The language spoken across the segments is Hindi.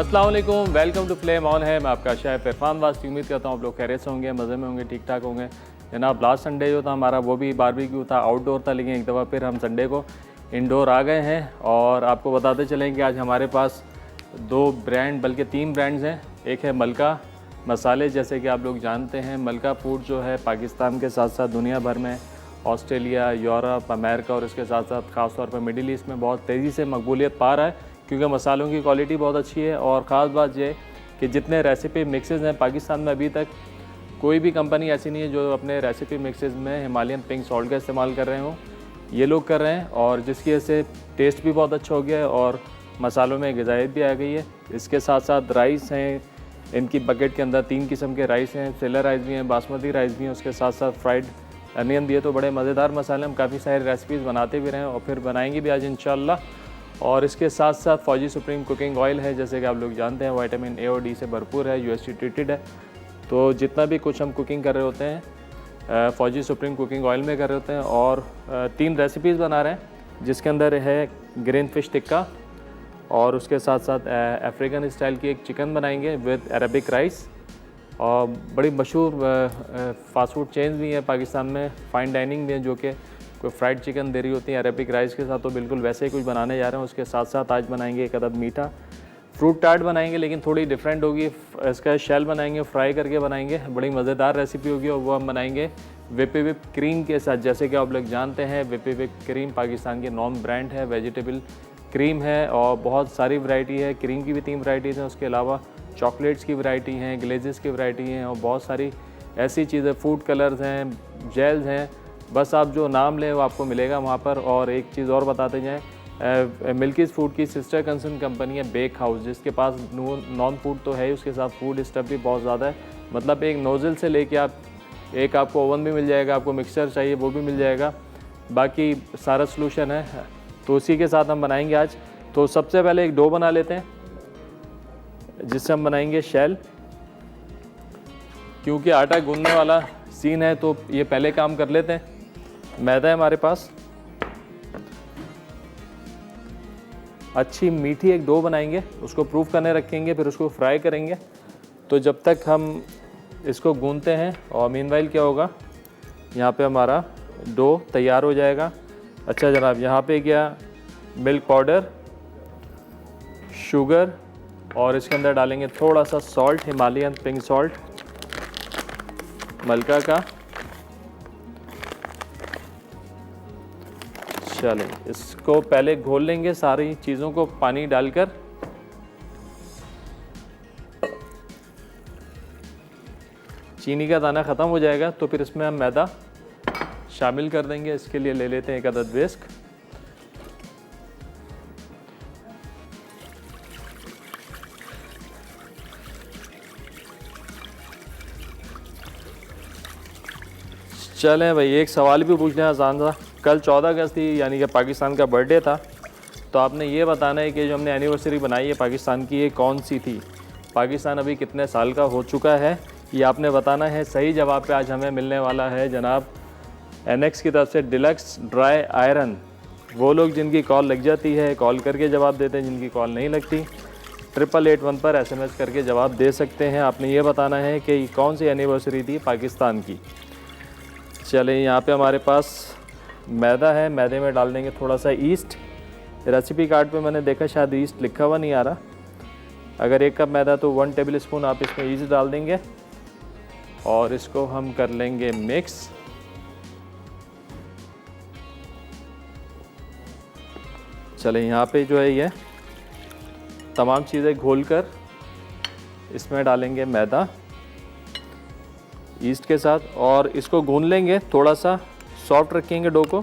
अस्सलाम वालेकुम, वेलकम टू फ्लेम ऑन है। मैं आपका शेफ इरफान वास्ती। उम्मीद करता हूँ आप लोग खैरियत से होंगे, मज़े में होंगे, ठीक ठाक होंगे। जनाब लास्ट संडे जो था हमारा वो भी बारबेक्यू था, आउटडोर था, लेकिन एक दफ़ा फिर हम संडे को इंडोर आ गए हैं। और आपको बताते चलें कि आज हमारे पास दो ब्रांड बल्कि 3 ब्रांड्स हैं। एक है मलका मसाले, जैसे कि आप लोग जानते हैं मलका फूड जो है पाकिस्तान के साथ साथ दुनिया भर में ऑस्ट्रेलिया, यूरोप, अमेरिका और इसके साथ साथ ख़ास तौर पर मिडिल ईस्ट में बहुत तेज़ी से मकबूलियत पा रहा है, क्योंकि मसालों की क्वालिटी बहुत अच्छी है। और ख़ास बात यह कि जितने रेसिपी मिक्सेस हैं पाकिस्तान में, अभी तक कोई भी कंपनी ऐसी नहीं है जो अपने रेसिपी मिक्सेस में हिमालयन पिंक सॉल्ट का इस्तेमाल कर रहे हों। ये लोग कर रहे हैं और जिसकी वजह से टेस्ट भी बहुत अच्छा हो गया है और मसालों में ग़िज़ायत भी आ गई है। इसके साथ साथ राइस हैं, इनकी बकेट के अंदर 3 किस्म के राइस हैं, सेलर राइस भी हैं, बासमती राइस भी हैं, उसके साथ साथ फ्राइड अनियन भी है। तो बड़े मज़ेदार मसाले, हम काफ़ी सारी रेसिपीज़ बनाते भी रहे और फिर बनाएंगे भी आज इंशाल्लाह। और इसके साथ साथ फौजी सुप्रीम कुकिंग ऑयल है, जैसे कि आप लोग जानते हैं विटामिन ए और डी से भरपूर है, यूएसटी ट्रीटेड है। तो जितना भी कुछ हम कुकिंग कर रहे होते हैं फौजी सुप्रीम कुकिंग ऑयल में कर रहे होते हैं। और 3 रेसिपीज़ बना रहे हैं, जिसके अंदर है ग्रीन फिश टिक्का और उसके साथ साथ अफ्रीकन स्टाइल की एक चिकन बनाएंगे विद अरबिक राइस। और बड़ी मशहूर फास्ट फूड चेन्स भी हैं पाकिस्तान में, फ़ाइन डाइनिंग भी हैं, जो कि कोई फ्राइड चिकन दे रही होती है अरबिक राइस के साथ। तो बिल्कुल वैसे ही कुछ बनाने जा रहे हैं। उसके साथ साथ आज बनाएंगे एक अदद मीठा फ्रूट टार्ट बनाएंगे, लेकिन थोड़ी डिफरेंट होगी। इसका शेल बनाएंगे, फ्राई करके बनाएंगे, बड़ी मज़ेदार रेसिपी होगी। और वो हम बनाएंगे विपी विप क्रीम के साथ। जैसे कि आप लोग जानते हैं विपी विप क्रीम पाकिस्तान की नॉन ब्रांड है, वेजिटेबल क्रीम है और बहुत सारी वैरायटी है। क्रीम की भी 3 वैरायटीज़ हैं, उसके अलावा चॉकलेट्स की वैरायटी हैं, ग्लेजेस की वैरायटी हैं और बहुत सारी ऐसी चीज़ें, फूड कलर्स हैं, जेल्स हैं, बस आप जो नाम लें वो आपको मिलेगा वहाँ पर। और एक चीज़ और बताते जाएँ, मिल्कीज़ फूड की सिस्टर कंसर्न कंपनी है बेक हाउस, जिसके पास नॉन फूड तो है ही, उसके साथ फूड स्टफ भी बहुत ज़्यादा है। मतलब एक नोज़ल से लेके एक आपको ओवन भी मिल जाएगा, आपको मिक्सचर चाहिए वो भी मिल जाएगा, बाकी सारा सलूशन है। तो उसी के साथ हम बनाएंगे आज। तो सबसे पहले एक डो बना लेते हैं, जिससे हम बनाएंगे शेल। क्योंकि आटा गूंदने वाला सीन है तो ये पहले काम कर लेते हैं। मैदा है हमारे पास, अच्छी मीठी एक डो बनाएंगे, उसको प्रूफ करने रखेंगे, फिर उसको फ्राई करेंगे। तो जब तक हम इसको गूंदते हैं और मीनवाइल क्या होगा, यहाँ पे हमारा डो तैयार हो जाएगा। अच्छा जनाब, यहाँ पे क्या मिल्क पाउडर, शुगर और इसके अंदर डालेंगे थोड़ा सा सॉल्ट, हिमालयन पिंक सॉल्ट मलका का। चलें, इसको पहले घोल लेंगे सारी चीज़ों को पानी डालकर। चीनी का दाना ख़त्म हो जाएगा तो फिर इसमें हम मैदा शामिल कर देंगे। इसके लिए ले लेते हैं एक अदद विस्क। चलें भाई, एक सवाल भी पूछना है आसान सा। कल 14 अगस्त थी, यानी कि पाकिस्तान का बर्थडे था। तो आपने ये बताना है कि जो हमने एनिवर्सरी बनाई है पाकिस्तान की, ये कौन सी थी, पाकिस्तान अभी कितने साल का हो चुका है, ये आपने बताना है। सही जवाब पे आज हमें मिलने वाला है जनाब एनेक्स की तरफ से डिलक्स ड्राई आयरन। वो लोग जिनकी कॉल लग जाती है कॉल करके जवाब देते हैं, जिनकी कॉल नहीं लगती 8881 पर SMS करके जवाब दे सकते हैं। आपने ये बताना है कि कौन सी एनिवर्सरी थी पाकिस्तान की। चलें, यहाँ पे हमारे पास मैदा है, मैदे में डाल देंगे थोड़ा सा ईस्ट। रेसिपी कार्ड पे मैंने देखा शायद ईस्ट लिखा हुआ नहीं आ रहा। अगर 1 कप मैदा तो 1 टेबल स्पून आप इसमें ईस्ट डाल देंगे और इसको हम कर लेंगे मिक्स। चलें, यहाँ पे जो है ये तमाम चीज़ें घोलकर इसमें डालेंगे मैदा ईस्ट के साथ और इसको गूंद लेंगे, थोड़ा सा सॉफ्ट रखेंगे डो को।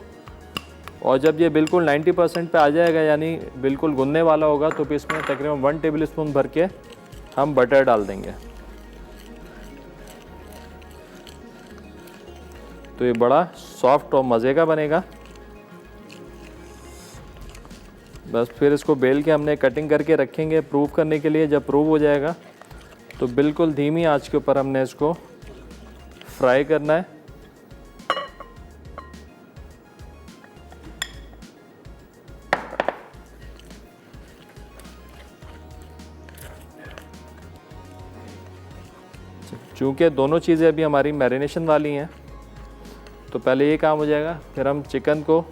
और जब ये बिल्कुल 90% पे आ जाएगा, यानी बिल्कुल गूंदने वाला होगा, तो फिर इसमें तकरीबन 1 टेबल स्पून भर के हम बटर डाल देंगे। तो ये बड़ा सॉफ्ट और मज़े का बनेगा। बस फिर इसको बेल के हमने कटिंग करके रखेंगे प्रूव करने के लिए। जब प्रूव हो जाएगा तो बिल्कुल धीमी आंच के ऊपर हमने इसको फ्राई करना है। चूँकि दोनों चीज़ें अभी हमारी मैरिनेशन वाली हैं तो पहले ये काम हो जाएगा, फिर हम चिकन को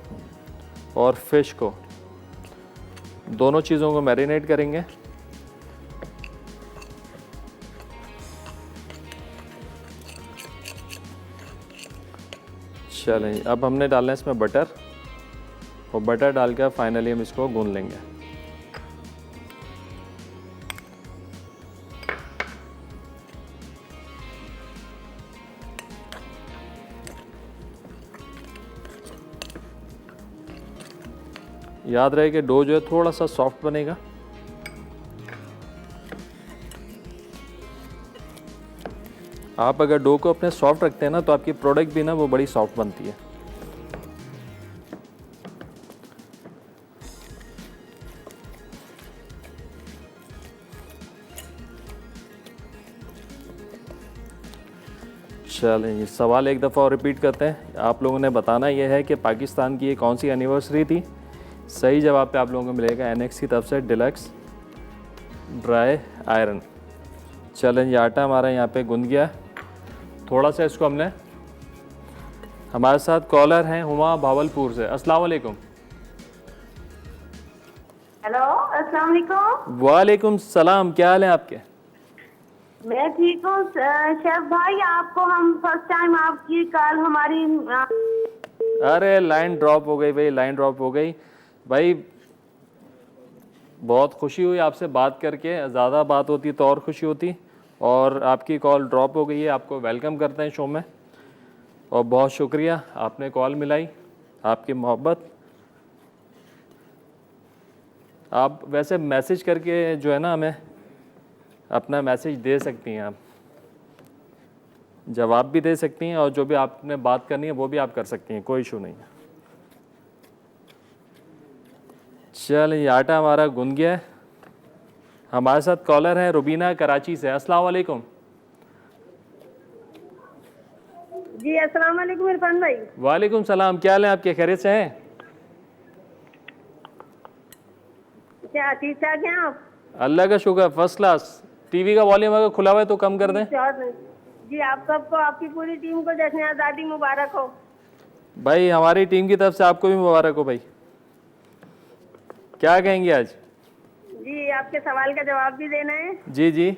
और फिश को दोनों चीज़ों को मैरिनेट करेंगे। चलें, अब हमने डालना है इसमें बटर, और बटर डालकर फाइनली हम इसको गूंद लेंगे। याद रहे कि डो जो है थोड़ा सा सॉफ्ट बनेगा। आप अगर डो को अपने सॉफ्ट रखते हैं ना तो आपकी प्रोडक्ट भी ना वो बड़ी सॉफ्ट बनती है। चलें, ये सवाल एक दफ़ा और रिपीट करते हैं। आप लोगों ने बताना यह है कि पाकिस्तान की ये कौन सी एनिवर्सरी थी। सही जवाब पे आप लोगों को मिलेगा NX की तरफ से डिलक्स ड्राई आयरन। चलें, ये आटा हमारा यहाँ पे गूंद गया। थोड़ा सा इसको हमने, हमारे साथ कॉलर हैं हुमा भावलपुर से। अस्सलाम वालेकुम। हेलो, अस्सलाम वालेकुम। वालेकुम सलाम, क्या हाल है आपके? मैं ठीक हूँ शेफ भाई। आपको हम फर्स्ट टाइम आपकी कॉल हमारी अरे लाइन ड्रॉप हो गई भाई, लाइन ड्रॉप हो गई भाई। बहुत खुशी हुई आपसे बात करके, ज़्यादा बात होती तो और खुशी होती, और आपकी कॉल ड्रॉप हो गई है। आपको वेलकम करते हैं शो में, और बहुत शुक्रिया आपने कॉल मिलाई, आपकी मोहब्बत। आप वैसे मैसेज करके जो है ना हमें अपना मैसेज दे सकती हैं, आप जवाब भी दे सकती हैं, और जो भी आपने बात करनी है वो भी आप कर सकती हैं, कोई इशू नहीं है। चल, ये आटा हमारा गूंद गया है। हमारे साथ कॉलर है रुबीना कराची से। अस्सलाम वालेकुम। जी अस्सलाम वालेकुम इरफान भाई। वालेकुम सलाम, क्या हाल है आपके? खैरियत से हैं? क्या ठीक ठाक हैं आप? अल्लाह का शुक्र, फर्स्ट क्लास। टीवी का वॉल्यूम अगर खुला हुआ है तो कम कर दें। जी आप सबको, आपकी पूरी टीम को जश्न आज़ादी मुबारक हो। भाई हमारी टीम की तरफ से आपको भी मुबारक हो भाई। क्या कहेंगे आज? जी आपके सवाल का जवाब भी देना है। जी जी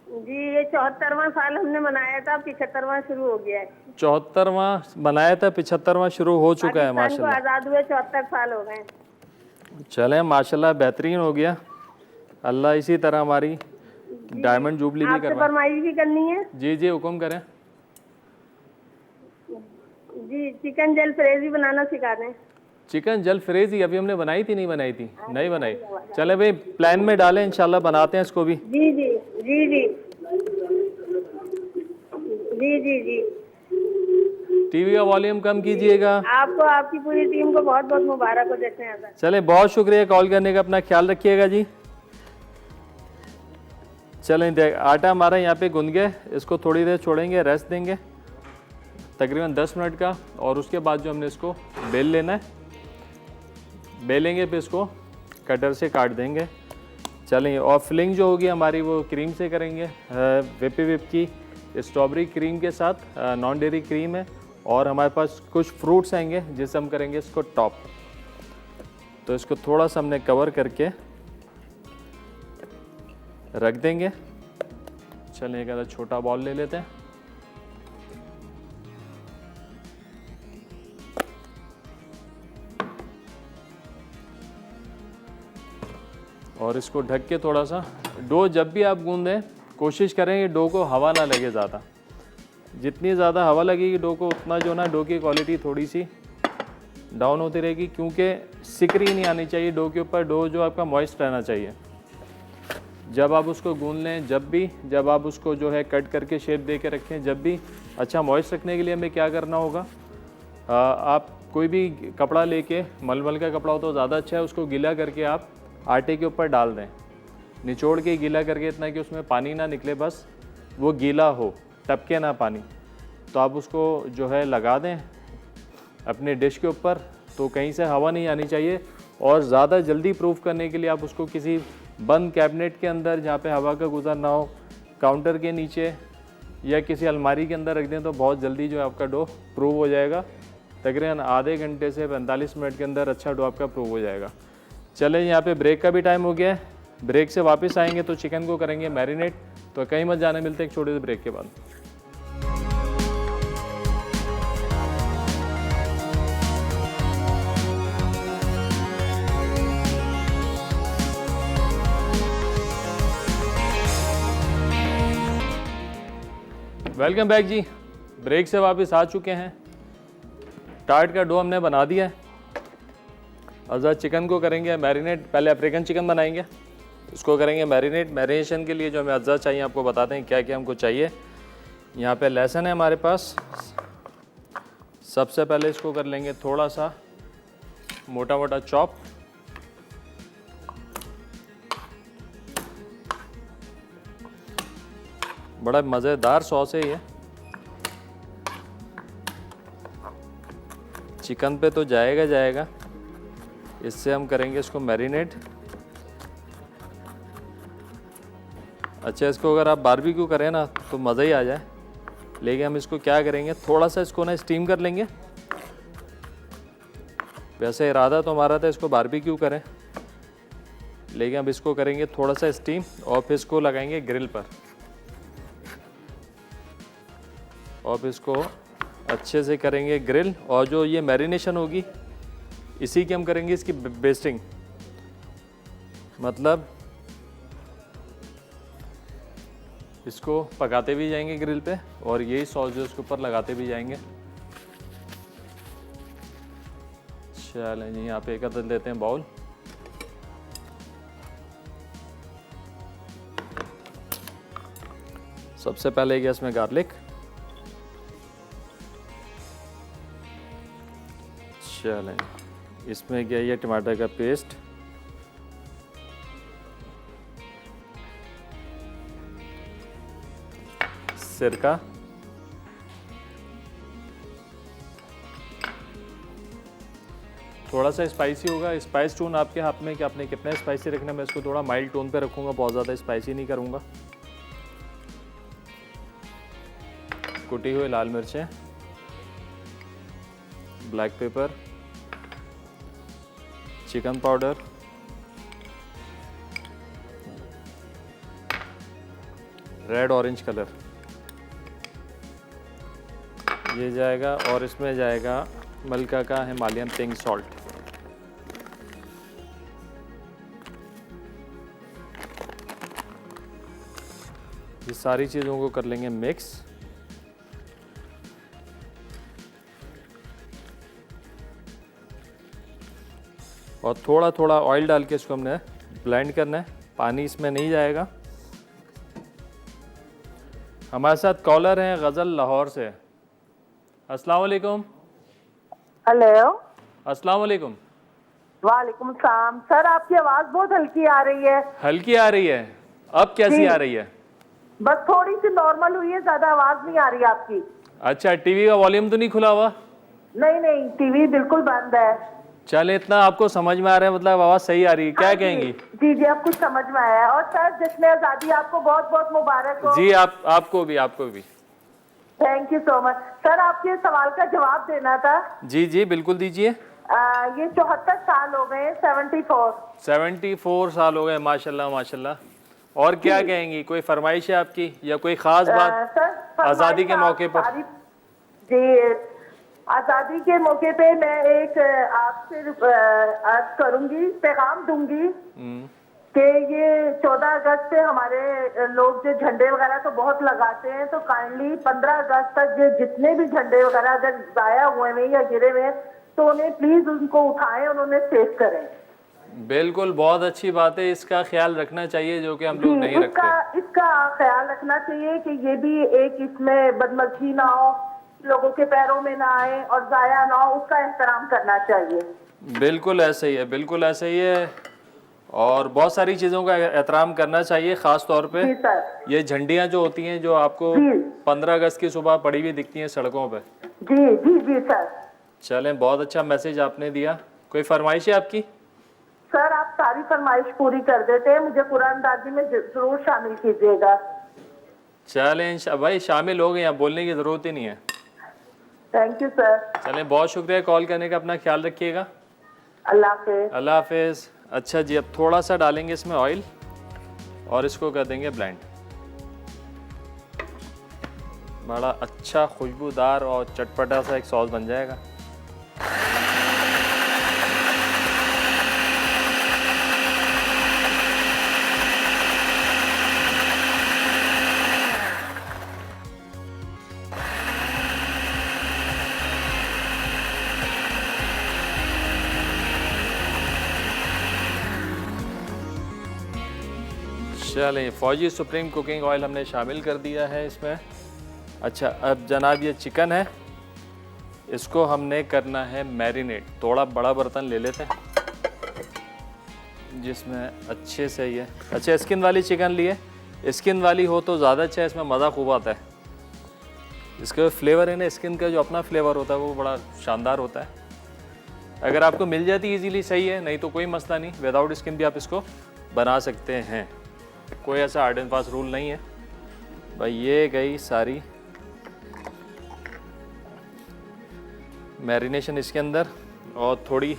जी, ये 74वां साल हमने मनाया था, 75वां शुरू हो गया है। 74वां बनाया था, 75वां शुरू हो चुका है पाकिस्तान को माशाल्लाह। आज़ाद हुए 74 साल हो गए। चलें माशाल्लाह, बेहतरीन हो गया। अल्लाह इसी तरह हमारी डायमंड जुबली भी आपसे करवाए। फरमाइश भी करनी है। जी जी हुक्म करें। जी, चिकन जल फ्रेजी बनाना सिखा दें। चिकन जल फ्रेजी अभी हमने बनाई थी, नहीं बनाई थी? नहीं बनाई। चले भाई प्लान में डालें, इंशाल्लाह बनाते हैं इसको भी। जी जी जी जी जी जी जी। टीवी का वॉल्यूम कम कीजिएगा। आपको, आपकी पूरी टीम को बहुत बहुत मुबारक हो। जैसे हैं चले, बहुत शुक्रिया कॉल करने का, अपना ख्याल रखिएगा जी। चलें, देख आटा हमारा यहाँ पे गूंद गया, इसको थोड़ी देर छोड़ेंगे, रेस्ट देंगे तकरीबन 10 मिनट का, और उसके बाद जो हमने इसको बेल लेना है, बेलेंगे फिर इसको कटर से काट देंगे। चलें, और फिलिंग जो होगी हमारी वो क्रीम से करेंगे, विपी विप की स्ट्रॉबेरी क्रीम के साथ, नॉन डेयरी क्रीम है, और हमारे पास कुछ फ्रूट्स आएंगे जिससे हम करेंगे इसको टॉप। तो इसको थोड़ा सा हमने कवर करके रख देंगे। चलें, एक आधा छोटा बॉल ले लेते हैं। और इसको ढक के थोड़ा सा, डो जब भी आप गूंदें कोशिश करें कि डो को हवा ना लगे ज़्यादा। जितनी ज़्यादा हवा लगेगी डो को, उतना जो ना डो की क्वालिटी थोड़ी सी डाउन होती रहेगी, क्योंकि सिकरी नहीं आनी चाहिए डो के ऊपर। डो जो आपका मॉइस्ट रहना चाहिए जब आप उसको गूंद लें। जब आप उसको जो है कट करके शेप दे के रखें, जब भी अच्छा मॉइस्ट रखने के लिए हमें क्या करना होगा, आप कोई भी कपड़ा लेके, मलमल का कपड़ा हो तो ज़्यादा अच्छा है, उसको गीला करके आप आटे के ऊपर डाल दें, निचोड़ के गीला करके, इतना कि उसमें पानी ना निकले, बस वो गीला हो, टपके ना पानी। तो आप उसको जो है लगा दें अपने डिश के ऊपर, तो कहीं से हवा नहीं आनी चाहिए। और ज़्यादा जल्दी प्रूफ करने के लिए आप उसको किसी बंद कैबिनेट के अंदर जहाँ पे हवा का गुजर ना हो, काउंटर के नीचे या किसी अलमारी के अंदर रख दें तो बहुत जल्दी जो है आपका डो प्रूव हो जाएगा। तकरीबन आधे घंटे से 45 मिनट के अंदर अच्छा डो आपका प्रूव हो जाएगा। चलें, यहाँ पे ब्रेक का भी टाइम हो गया है। ब्रेक से वापस आएंगे तो चिकन को करेंगे मैरिनेट। तो कहीं मत जाने, मिलते हैं एक छोटे से ब्रेक के बाद। वेलकम बैक जी, ब्रेक से वापस आ चुके हैं। टार्ट का डो हमने बना दिया है। अज़ा चिकन को करेंगे मैरिनेट। पहले अफ्रीकन चिकन बनाएंगे, उसको करेंगे मैरिनेट। मैरिनेशन के लिए जो हमें अज़ा चाहिए आपको बताते हैं क्या क्या हमको चाहिए। यहाँ पे लहसुन है हमारे पास। सबसे पहले इसको कर लेंगे थोड़ा सा मोटा मोटा चॉप। बड़ा मज़ेदार सॉस है ये। चिकन पे तो जाएगा जाएगा। इससे हम करेंगे इसको मैरिनेट। अच्छा, इसको अगर आप बारबेक्यू करें ना तो मज़ा ही आ जाए। लेकिन हम इसको क्या करेंगे, थोड़ा सा इसको ना स्टीम कर लेंगे। वैसे इरादा तो हमारा था इसको बारबेक्यू करें, लेकिन अब इसको करेंगे थोड़ा सा स्टीम और फिर इसको लगाएंगे ग्रिल पर। और फिर इसको अच्छे से करेंगे ग्रिल। और जो ये मैरिनेशन होगी इसी की हम करेंगे इसकी बेस्टिंग। मतलब इसको पकाते भी जाएंगे ग्रिल पे और यही सॉस जो इसके ऊपर लगाते भी जाएंगे। चलें जी, यहाँ पे एक अदद लेते हैं बाउल। सबसे पहले गैस में गार्लिक। चलें, इसमें क्या ये टमाटर का पेस्ट, सिरका, थोड़ा सा स्पाइसी होगा। स्पाइस टोन आपके हाथ में कि आपने कितना स्पाइसी रखना है। मैं इसको थोड़ा माइल्ड टोन पे रखूँगा, बहुत ज़्यादा स्पाइसी नहीं करूँगा। कुटी हुई लाल मिर्चें, black pepper, chicken powder, red orange colour ये जाएगा। और इसमें जाएगा मलका का हिमालयन पिंक सॉल्ट। ये सारी चीज़ों को कर लेंगे मिक्स। और थोड़ा थोड़ा ऑयल डाल के इसको हमने ब्लेंड करना है। पानी इसमें नहीं जाएगा। हमारे साथ कॉलर हैं गज़ल लाहौर से। अस्सलाम वालेकुम। हेलो। अस्सलाम वालेकुम। वालेकुम सलाम। सर आपकी आवाज़ बहुत हल्की आ रही है। हल्की आ रही है? अब कैसी आ रही है? बस थोड़ी सी नॉर्मल हुई है, ज्यादा आवाज नहीं आ रही आपकी। अच्छा, टीवी का वॉल्यूम तो नहीं खुला हुआ? नहीं नहीं, टीवी बिल्कुल बंद है। चले, इतना आपको समझ में आ रहा है, मतलब आवाज सही आ रही है। क्या कहेंगी? जी जी, आप कुछ समझ में आया है। और सर जश्न आज़ादी आपको बहुत बहुत मुबारक हो। जी, आपको भी। Thank you so much. Sir आपके सवाल का जवाब देना था। जी जी बिल्कुल दीजिए। ये 74 साल हो गए। 74 साल हो गए, माशाल्लाह माशाल्लाह। और क्या कहेंगी, कोई फरमाइश है आपकी या कोई खास बात सर आज़ादी के मौके पर? जी, आज़ादी के मौके पे मैं एक आपसे अर्ज करूंगी, पैगाम दूंगी कि ये 14 अगस्त पे हमारे लोग जो झंडे वगैरह तो बहुत लगाते हैं, तो काइंडली 15 अगस्त तक जो जितने भी झंडे वगैरह अगर जाया हुए हैं या गिरे हुए हैं तो उन्हें प्लीज उनको उठाएं और उन्हें सेव करें। बिल्कुल, बहुत अच्छी बात है। इसका ख्याल रखना चाहिए जो कि हम लोग नहीं रखते। इसका ख्याल रखना चाहिए कि ये भी एक इसमें बदमज़गी ना हो, लोगों के पैरों में ना आए और जाया ना हो, उसका एहतराम करना चाहिए। बिल्कुल ऐसे ही है, बिल्कुल ऐसे ही है। और बहुत सारी चीज़ों का एहतराम करना चाहिए, ख़ास तौर पे ये झंडियाँ जो होती हैं जो आपको 15 अगस्त की सुबह पड़ी हुई दिखती हैं सड़कों पे। जी जी जी सर। चलें, बहुत अच्छा मैसेज आपने दिया। कोई फरमाइश है आपकी? सर आप सारी फरमाइश पूरी कर देते हैं, मुझे कुरानदाजी में जरूर शामिल कीजिएगा। चलें भाई, शामिल हो गए, यहाँ बोलने की ज़रूरत ही नहीं है। Thank you sir. चलें, बहुत शुक्रिया कॉल करने का, अपना ख्याल रखिएगा। अल्लाह हाफिज़। अल्लाह हाफिज़। अच्छा जी, अब थोड़ा सा डालेंगे इसमें ऑयल और इसको कर देंगे ब्लेंड। बड़ा अच्छा खुशबूदार और चटपटा सा एक सॉस बन जाएगा। चलें, फौजी सुप्रीम कुकिंग ऑयल हमने शामिल कर दिया है इसमें। अच्छा, अब जनाब ये चिकन है, इसको हमने करना है मैरिनेट। थोड़ा बड़ा बर्तन ले लेते हैं जिसमें अच्छे से ये, अच्छा स्किन वाली चिकन लिए, स्किन वाली हो तो ज़्यादा अच्छा है, इसमें मज़ा खूब आता है। इसका जो फ्लेवर है ना, स्किन का जो अपना फ्लेवर होता है वो बड़ा शानदार होता है। अगर आपको मिल जाती इजीली सही है, नहीं तो कोई मसला नहीं, विदाउट स्किन भी आप इसको बना सकते हैं, कोई ऐसा हार्ड एंड फास्ट रूल नहीं है भाई। ये गई सारी मैरिनेशन इसके अंदर, और थोड़ी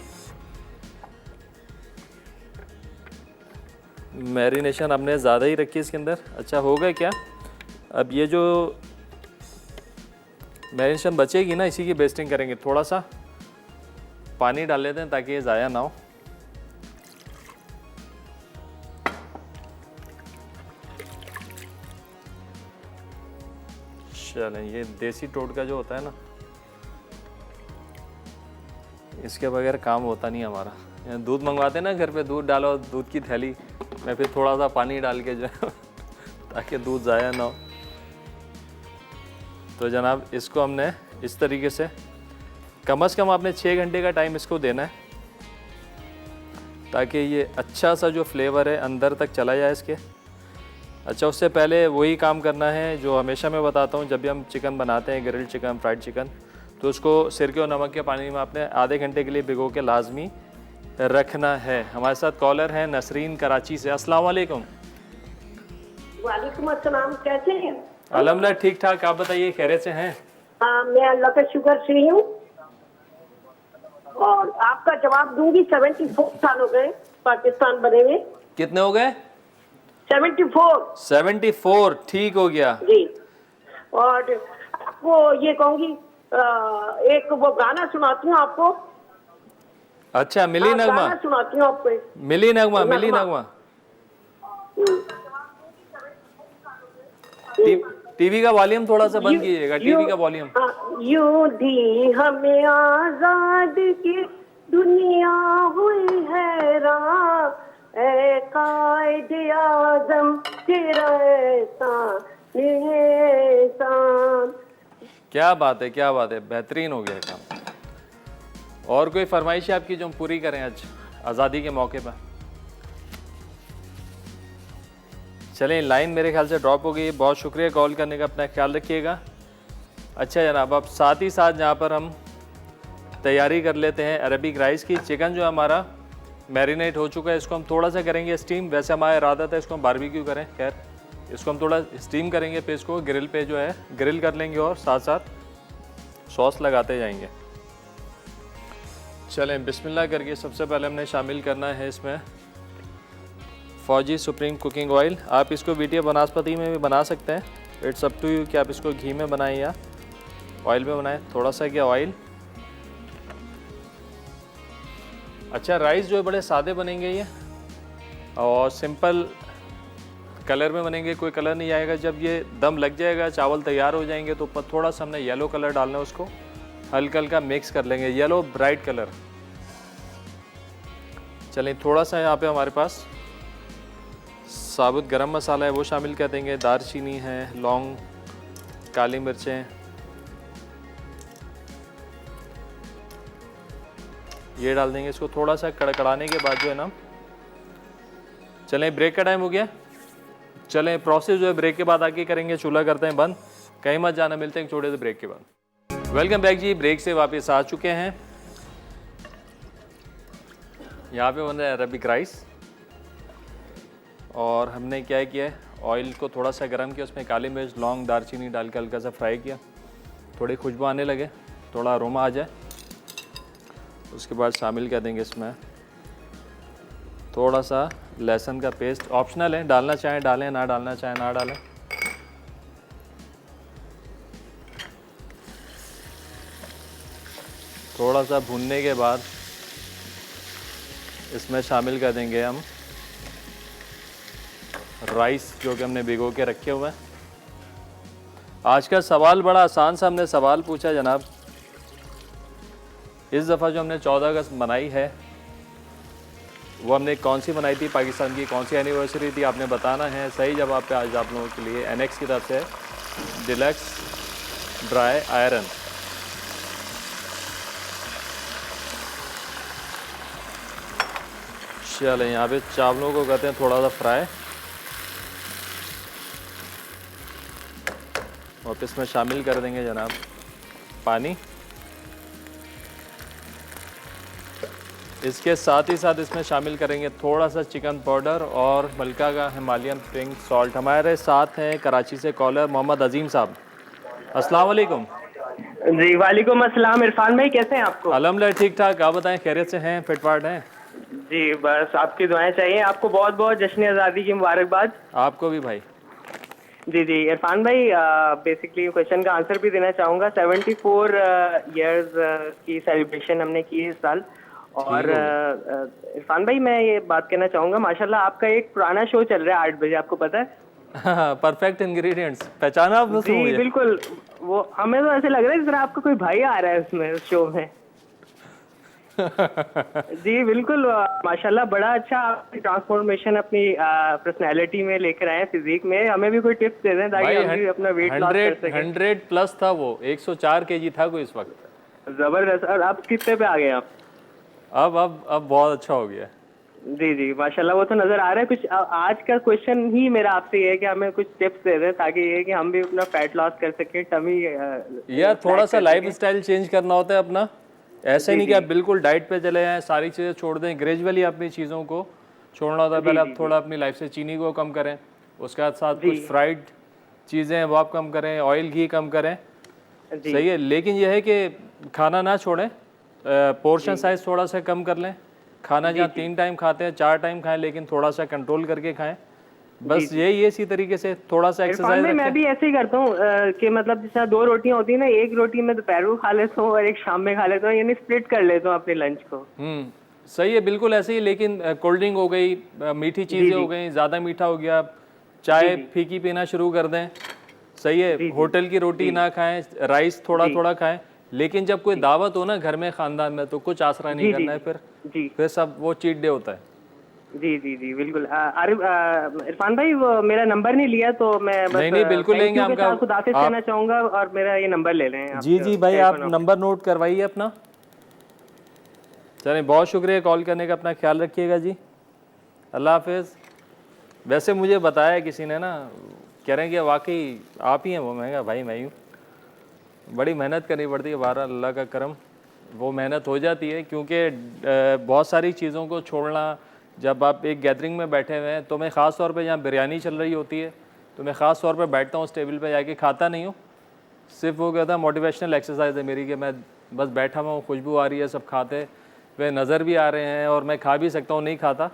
मैरिनेशन हमने ज़्यादा ही रखी इसके अंदर। अच्छा हो गया क्या? अब ये जो मैरिनेशन बचेगी ना, इसी की बेस्टिंग करेंगे। थोड़ा सा पानी डाल लेते हैं ताकि ये ज़ाया ना हो। चलें, ये देसी टोटका जो होता है ना, इसके बगैर काम होता नहीं हमारा। दूध मंगवाते हैं ना घर पे, दूध डालो, दूध की थैली में फिर थोड़ा सा पानी डाल के जो है ताकि दूध ज़ाया ना हो। तो जनाब इसको हमने इस तरीके से कम से कम आपने 6 घंटे का टाइम इसको देना है, ताकि ये अच्छा सा जो फ्लेवर है अंदर तक चला जाए इसके। अच्छा, उससे पहले वही काम करना है जो हमेशा मैं बताता हूँ, जब भी हम चिकन बनाते हैं, ग्रिल्ड चिकन, फ्राइड चिकन, तो उसको सिरके और नमक के पानी में आपने आधे घंटे के लिए भिगो के लाजमी रखना है। हमारे साथ कॉलर हैं नसरीन कराची से। अस्सलाम वालेकुम। वालेकुम अस्सलाम, कैसे हैं? अल्हम्दुलिल्लाह ठीक ठाक, आप बताइए खैरियत से हैं? मैं अल्लाह का शुक्र से हूँ और आपका जवाब दूंगी। 74 साल हो गए पाकिस्तान बने हुए। कितने हो गए? 74। 74, ठीक हो गया जी। और आपको ये कहूंगी, एक वो गाना सुनाती हूँ आपको। अच्छा, मिली नगमा? गाना सुनाती हूँ आपको। मिली नगमा, मिली नगमा। टीवी का वॉल्यूम थोड़ा सा बंद कीजिएगा, टीवी का वॉल्यूम। यूं दी हमें आजाद की दुनिया हुई हैरान, ऐ कायदे आज़म तेरा एहसान। क्या बात है, क्या बात है, बेहतरीन हो गया काम। और कोई फरमाइश है आपकी जो हम पूरी करें आज आज़ादी के मौके पर? चलें, लाइन मेरे ख्याल से ड्रॉप हो गई। बहुत शुक्रिया कॉल करने का, अपना ख्याल रखिएगा। अच्छा जनाब, अब साथ ही साथ यहाँ पर हम तैयारी कर लेते हैं अरबिक राइस की। चिकन जो हमारा मैरिनेट हो चुका है, इसको हम थोड़ा सा करेंगे स्टीम। वैसे हमारा इरादा था इसको हम बारबेक्यू करें, खैर इसको हम थोड़ा स्टीम करेंगे, फिर इसको ग्रिल पे जो है ग्रिल कर लेंगे और साथ साथ सॉस लगाते जाएंगे। चलें, बिस्मिल्लाह करके सबसे पहले हमने शामिल करना है इसमें फौजी सुप्रीम कुकिंग ऑयल। आप इसको वीटिया बनास्पति में भी बना सकते हैं, इट्स अप टू यू कि आप इसको घी में बनाएं या ऑयल में बनाएं। थोड़ा सा क्या ऑयल। अच्छा, राइस जो है बड़े सादे बनेंगे ये, और सिंपल कलर में बनेंगे, कोई कलर नहीं आएगा। जब ये दम लग जाएगा, चावल तैयार हो जाएंगे, तो ऊपर थोड़ा सा हमने येलो कलर डालना है, उसको हल्का हल्का मिक्स कर लेंगे, येलो ब्राइट कलर। चलें, थोड़ा सा यहाँ पे हमारे पास साबुत गरम मसाला है, वो शामिल कर देंगे। दारचीनी है, लौंग, काली मिर्चें, ये डाल देंगे। इसको थोड़ा सा कड़कड़ाने के बाद जो है ना, चलें ब्रेक का टाइम हो गया। चलें, प्रोसेस जो है ब्रेक के बाद आके करेंगे। चूल्हा करते हैं बंद, कहीं मत जाना, मिलते हैं एक छोटे से ब्रेक के बाद। वेलकम बैक जी, ब्रेक से वापस आ चुके हैं। यहाँ पे बन रहा है अरबिक राइस। और हमने क्या किया है, ऑयल को थोड़ा सा गर्म किया, उसमें काली मिर्च, लौंग, दालचीनी डाल के हल्का सा फ्राई किया, थोड़ी खुशबू आने लगे, थोड़ा अरोमा आ जाए, उसके बाद शामिल कर देंगे इसमें थोड़ा सा लहसुन का पेस्ट। ऑप्शनल है, डालना चाहें डालें, ना डालना चाहें ना डालें। थोड़ा सा भूनने के बाद इसमें शामिल कर देंगे हम राइस जो कि हमने भिगो के रखे हुए हैं। आज का सवाल बड़ा आसान सा हमने सवाल पूछा जनाब। इस दफ़ा जो हमने 14 अगस्त मनाई है वो हमने कौन सी मनाई थी, पाकिस्तान की कौन सी एनिवर्सरी थी, आपने बताना है। सही जवाब पे आज आप लोगों के लिए एनएक्स की तरफ से डिलक्स ड्राई आयरन। चलें, यहाँ पे चावलों को करते हैं थोड़ा सा फ्राई और इसमें शामिल कर देंगे जनाब पानी। इसके साथ ही साथ इसमें शामिल करेंगे थोड़ा सा चिकन पाउडर और मलका का हिमालयन पिंक सॉल्ट। हमारे साथ हैं कराची से कॉलर मोहम्मद अजीम साहब। अस्सलाम वालेकुम। जी वालेकुम अस्सलाम। इरफान भाई कैसे हैं आपको? अल्हम्दुलिल्लाह ठीक ठाक, आप बताएं खैरियत से हैं, फिटफाट हैं? जी बस आपकी दुआएं चाहिए। आपको बहुत बहुत जश्न आज़ादी की मुबारकबाद। आपको भी भाई। जी जी इरफान भाई, बेसिकली क्वेश्चन का आंसर भी देना चाहूँगा। 74 इयर्स की सेलिब्रेशन हमने की है इस साल। और इरफान भाई मैं ये बात कहना चाहूँगा, माशाल्लाह आपका एक पुराना शो चल रहा है 8 बजे, आपको पता है? परफेक्ट इंग्रेडिएंट्स पहचाना आपने? जी बिल्कुल, वो हमें तो ऐसे लग रहा है जिस तरह आपका कोई भाई आ रहा है उसमें, उस शो में। जी बिल्कुल, माशाल्लाह बड़ा अच्छा आपकी ट्रांसफॉर्मेशन अपनी पर्सनैलिटी में लेकर आए हैं, फिजिक में। हमें भी कोई टिप्स दे दें ताकि हम भी अपना वेट लॉस कर सकें। 100 प्लस था वो, 104 केजी था कोई इस वक्त। जबरदस्त। और अब कितने पे आ गए आप? अब बहुत अच्छा हो गया। जी जी माशाल्लाह, वो तो नजर आ रहा है। कुछ आज का क्वेश्चन ही मेरा आपसे ये है कि हमें कुछ टिप्स दे दें ताकि ये कि हम भी अपना फैट लॉस कर सकें, टमी या थोड़ा सा लाइफ स्टाइल चेंज करना होता है अपना। ऐसे नहीं कि आप बिल्कुल डाइट पे चले जाएं, सारी चीज़ें छोड़ दें। ग्रेजुअली अपनी चीज़ों को छोड़ना होता है। पहले आप थोड़ा अपनी लाइफ से चीनी को कम करें, उसके साथ कुछ फ्राइड चीज़ें हैं वो आप कम करें, ऑयल घी कम करें, सही है। लेकिन यह है कि खाना ना छोड़ें, पोर्शन साइज थोड़ा सा कम कर लें। खाना जहाँ 3 टाइम खाते हैं 4 टाइम खाएं, लेकिन थोड़ा सा कंट्रोल करके खाएं। बस यही इसी तरीके से थोड़ा सा एक्सरसाइज। मैं भी ऐसे ही करता हूँ कि मतलब जैसे 2 रोटियां होती है ना, एक रोटी मैं दोपहर को खा लेता हूँ और एक शाम में खा लेता हूँ, यानी स्प्लिट कर लेता हूँ अपने लंच को। सही है, बिल्कुल ऐसे ही। लेकिन कोल्ड ड्रिंक हो गई, मीठी चीज़ें हो गई, ज़्यादा मीठा हो गया, चाय फीकी पीना शुरू कर दें, सही है। होटल की रोटी ना खाएं, राइस थोड़ा थोड़ा खाएं। लेकिन जब कोई दावत हो ना घर में, ख़ानदान में, तो कुछ आसरा नहीं करना है, फिर सब वो चीट डे होता है। जी जी जी बिल्कुल। इरफान भाई वो मेरा नंबर नहीं लिया तो मैं बस नहीं बिल्कुल लेंगे। आपका खुदाफिज कहना चाहूँगा और मेरा ये नंबर ले लें। जी भाई, आप नंबर नोट करवाइए अपना। चलिए, बहुत शुक्रिया कॉल करने का, अपना ख्याल रखिएगा जी, अल्लाह हाफिज़। वैसे मुझे बताया किसी ने ना, कह रहे हैं कि वाकई आप ही हैं वो। महंगा भाई मैं हूँ, बड़ी मेहनत करनी पड़ती है, बहरहाल अल्लाह का करम, वो मेहनत हो जाती है। क्योंकि बहुत सारी चीज़ों को छोड़ना, जब आप एक गैदरिंग में बैठे हुए हैं, तो मैं ख़ास तौर पे जहाँ बिरयानी चल रही होती है तो मैं ख़ास तौर पे बैठता हूँ उस टेबल पे जाके, खाता नहीं हूँ। सिर्फ वो कहता है मोटिवेशनल एक्सरसाइज है मेरी कि मैं बस बैठा हुआ हूँ, खुशबू आ रही है, सब खाते वे नज़र भी आ रहे हैं और मैं खा भी सकता हूँ, नहीं खाता।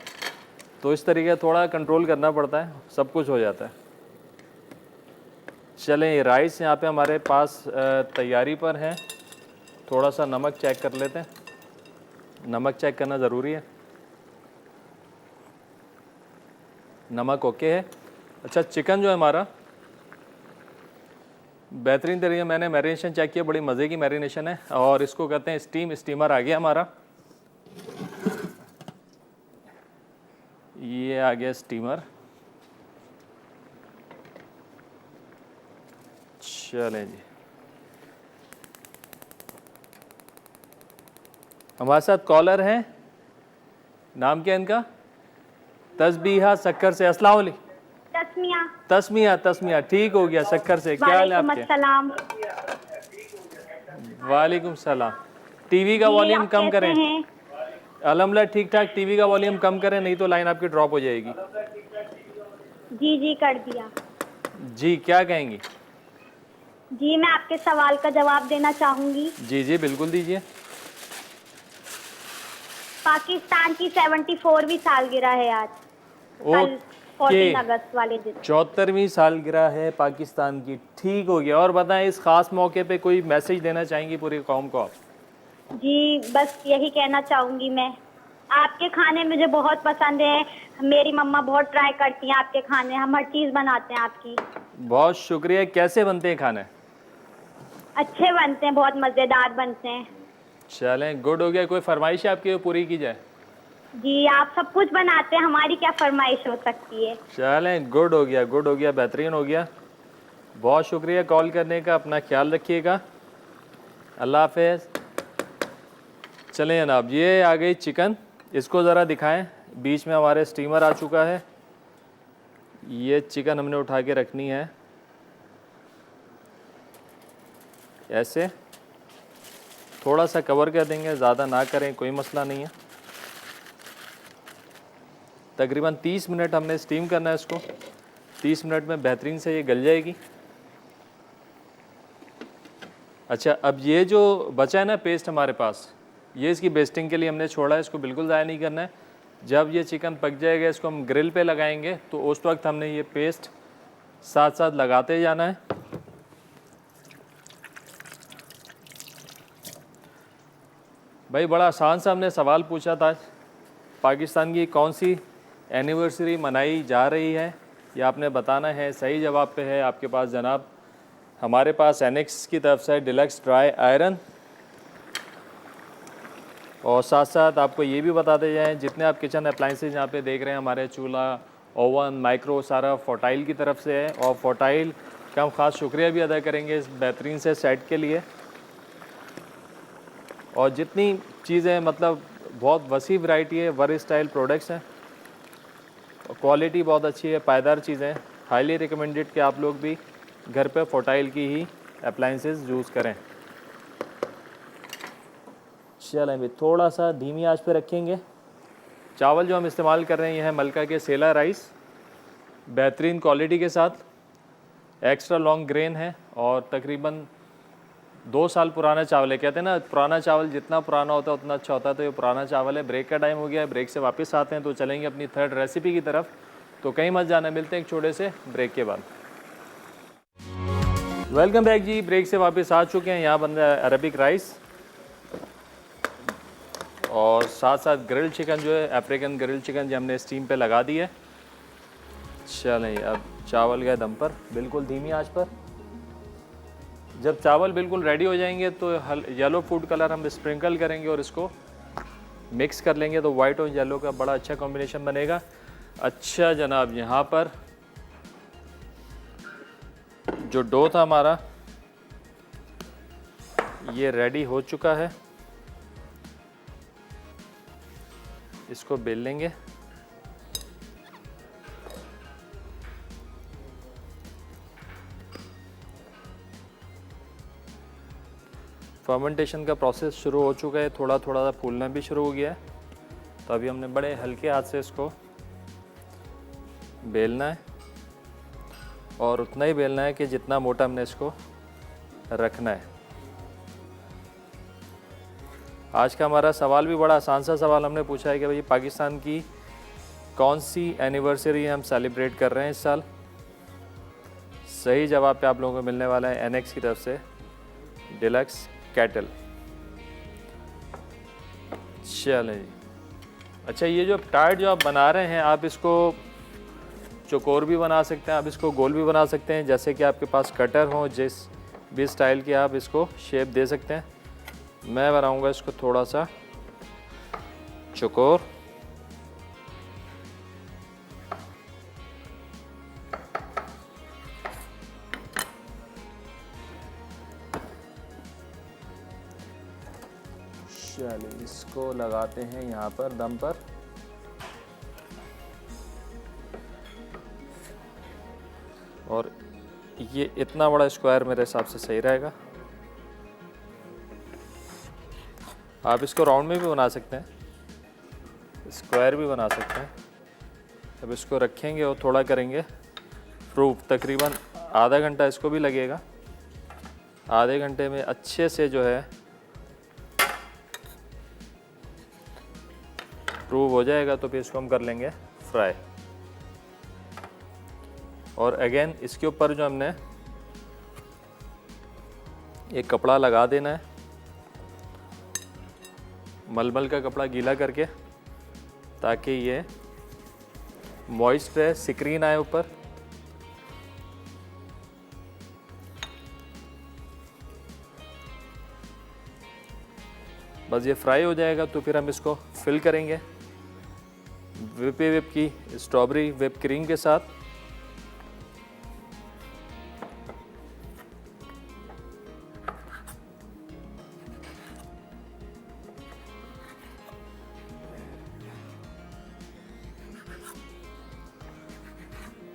तो इस तरीके थोड़ा कंट्रोल करना पड़ता है, सब कुछ हो जाता है। चलें, ये राइस यहाँ पे हमारे पास तैयारी पर है। थोड़ा सा नमक चेक कर लेते हैं, नमक चेक करना ज़रूरी है। नमक ओके है। अच्छा, चिकन जो है हमारा बेहतरीन तरीके, मैंने मैरिनेशन चेक किया, बड़ी मज़े की मैरिनेशन है। और इसको कहते हैं स्टीम। स्टीमर आ गया हमारा, ये आ गया स्टीमर। चलें जी, हमारे साथ कॉलर हैं, नाम क्या इनका? तस्बीहा सक्कर से। अस्सलाम वालेकुम। तस्मिया ठीक हो गया, सक्कर से। क्या हाल है आपके? वालेकुम सलाम। टीवी का वॉल्यूम कम करें। अल्हम्दुलिल्लाह ठीक ठाक। टीवी का वॉल्यूम कम करें, नहीं तो लाइन आपकी ड्रॉप हो जाएगी। जी जी कर दिया। जी क्या कहेंगी? जी मैं आपके सवाल का जवाब देना चाहूंगी। जी जी बिल्कुल दीजिए। पाकिस्तान की 74वीं सालगिरह है आज, कल 14 अगस्त वाले दिन। 74वीं सालगिरह है पाकिस्तान की। ठीक हो गया। और बताएं, इस खास मौके पे कोई मैसेज देना चाहेंगी पूरी कौम को आप? जी बस यही कहना चाहूंगी मैं, आपके खाने मुझे बहुत पसंद है। मेरी मम्मा बहुत ट्राई करती हैं आपके खाने, हम हर चीज़ बनाते हैं आपकी। बहुत शुक्रिया। कैसे बनते हैं खाने? अच्छे बनते हैं, बहुत मज़ेदार बनते हैं। चलें, गुड हो गया। कोई फरमाइश आपकी वो पूरी की जाए? जी आप सब कुछ बनाते हैं, हमारी क्या फरमाइश हो सकती है। चलें, गुड हो गया, गुड हो गया, बेहतरीन हो गया। बहुत शुक्रिया कॉल करने का। अपना ख्याल रखिएगा। अल्लाह हाफ़िज़। चलें जनाब, ये आ गई चिकन, इसको ज़रा दिखाएं। बीच में हमारे स्टीमर आ चुका है। ये चिकन हमने उठा के रखनी है ऐसे, थोड़ा सा कवर कर देंगे, ज़्यादा ना करें, कोई मसला नहीं है। तकरीबन 30 मिनट हमने स्टीम करना है इसको। 30 मिनट में बेहतरीन से ये गल जाएगी। अच्छा, अब ये जो बचा है ना पेस्ट हमारे पास, ये इसकी बेस्टिंग के लिए हमने छोड़ा है। इसको बिल्कुल ज़ाया नहीं करना है। जब ये चिकन पक जाएगा, इसको हम ग्रिल पे लगाएंगे, तो उस वक्त हमने ये पेस्ट साथ साथ लगाते जाना है। भाई बड़ा आसान सा हमने सवाल पूछा था, पाकिस्तान की कौन सी एनिवर्सरी मनाई जा रही है, ये आपने बताना है। सही जवाब पे है आपके पास जनाब हमारे पास एनेक्स की तरफ से डिलक्स ड्राई आयरन, और साथ साथ आपको ये भी बताते जाएं, जितने आप किचन अप्लाइंसेज यहाँ पे देख रहे हैं, हमारे चूल्हा, ओवन, माइक्रो, सारा फोर्टाइल की तरफ से है। और फोर्टाइल का हम ख़ास शुक्रिया भी अदा करेंगे इस बेहतरीन से सेट के लिए। और जितनी चीज़ें, मतलब बहुत वसी वैरायटी है, वर स्टाइल प्रोडक्ट्स हैं, क्वालिटी बहुत अच्छी है, पायदार चीज़ें। हाईली रिकमेंडेड कि आप लोग भी घर पे फोर्टाइल की ही अप्लाइंसेस यूज़ करें। चलें भी, थोड़ा सा धीमी आंच पे रखेंगे। चावल जो हम इस्तेमाल कर रहे हैं, यह है मलका के सेला राइस, बेहतरीन क्वालिटी के साथ, एक्स्ट्रा लॉन्ग ग्रेन है और तकरीबन 2 साल पुराना चावल है। कहते हैं ना, पुराना चावल जितना पुराना होता है उतना अच्छा होता है, तो ये पुराना चावल है। ब्रेक का टाइम हो गया है, ब्रेक से वापस आते हैं तो चलेंगे अपनी थर्ड रेसिपी की तरफ। तो कहीं मत जाना, मिलते हैं एक छोटे से ब्रेक के बाद। वेलकम बैक जी, ब्रेक से वापस आ चुके हैं। यहाँ बन रहा है अरबिक राइस और साथ साथ ग्रिल चिकन जो है, अफ्रीकन ग्रिल चिकन, जो हमने स्टीम पे लगा दी है। चलें, अब चावल गए दम पर, बिल्कुल धीमी आंच पर। जब चावल बिल्कुल रेडी हो जाएंगे तो येलो फूड कलर हम स्प्रिंकल करेंगे और इसको मिक्स कर लेंगे, तो वाइट और येलो का बड़ा अच्छा कॉम्बिनेशन बनेगा। अच्छा जनाब, यहाँ पर जो डो था हमारा, ये रेडी हो चुका है। इसको बेल लेंगे। फर्मेंटेशन का प्रोसेस शुरू हो चुका है, थोड़ा थोड़ा सा फूलना भी शुरू हो गया है। तो अभी हमने बड़े हल्के हाथ से इसको बेलना है, और उतना ही बेलना है कि जितना मोटा हमने इसको रखना है। आज का हमारा सवाल भी बड़ा आसान सा सवाल हमने पूछा है कि भाई पाकिस्तान की कौन सी एनिवर्सरी हम सेलिब्रेट कर रहे हैं इस साल। सही जवाब पे आप लोगों को मिलने वाला है एनेक्स की तरफ से डिलक्स कैटल। चलें जी। अच्छा, ये जो टार्ट जो आप बना रहे हैं, आप इसको चौकोर भी बना सकते हैं, आप इसको गोल भी बना सकते हैं, जैसे कि आपके पास कटर हो, जिस भी स्टाइल की आप इसको शेप दे सकते हैं। मैं बनाऊंगा इसको थोड़ा सा चौकोर। चलिए, इसको लगाते हैं यहाँ पर दम पर। और ये इतना बड़ा स्क्वायर मेरे हिसाब से सही रहेगा। आप इसको राउंड में भी बना सकते हैं, स्क्वायर भी बना सकते हैं। अब इसको रखेंगे और थोड़ा करेंगे प्रूफ तकरीबन आधा घंटा इसको भी लगेगा। आधे घंटे में अच्छे से जो है प्रूव हो जाएगा तो फिर इसको हम कर लेंगे फ्राई। और अगेन इसके ऊपर जो हमने एक कपड़ा लगा देना है, मलमल का कपड़ा गीला करके, ताकि ये मॉइस्ट रहे, सिक्रीन आए ऊपर। बस ये फ्राई हो जाएगा तो फिर हम इसको फिल करेंगे विप की स्ट्रॉबेरी व्हिप क्रीम के साथ।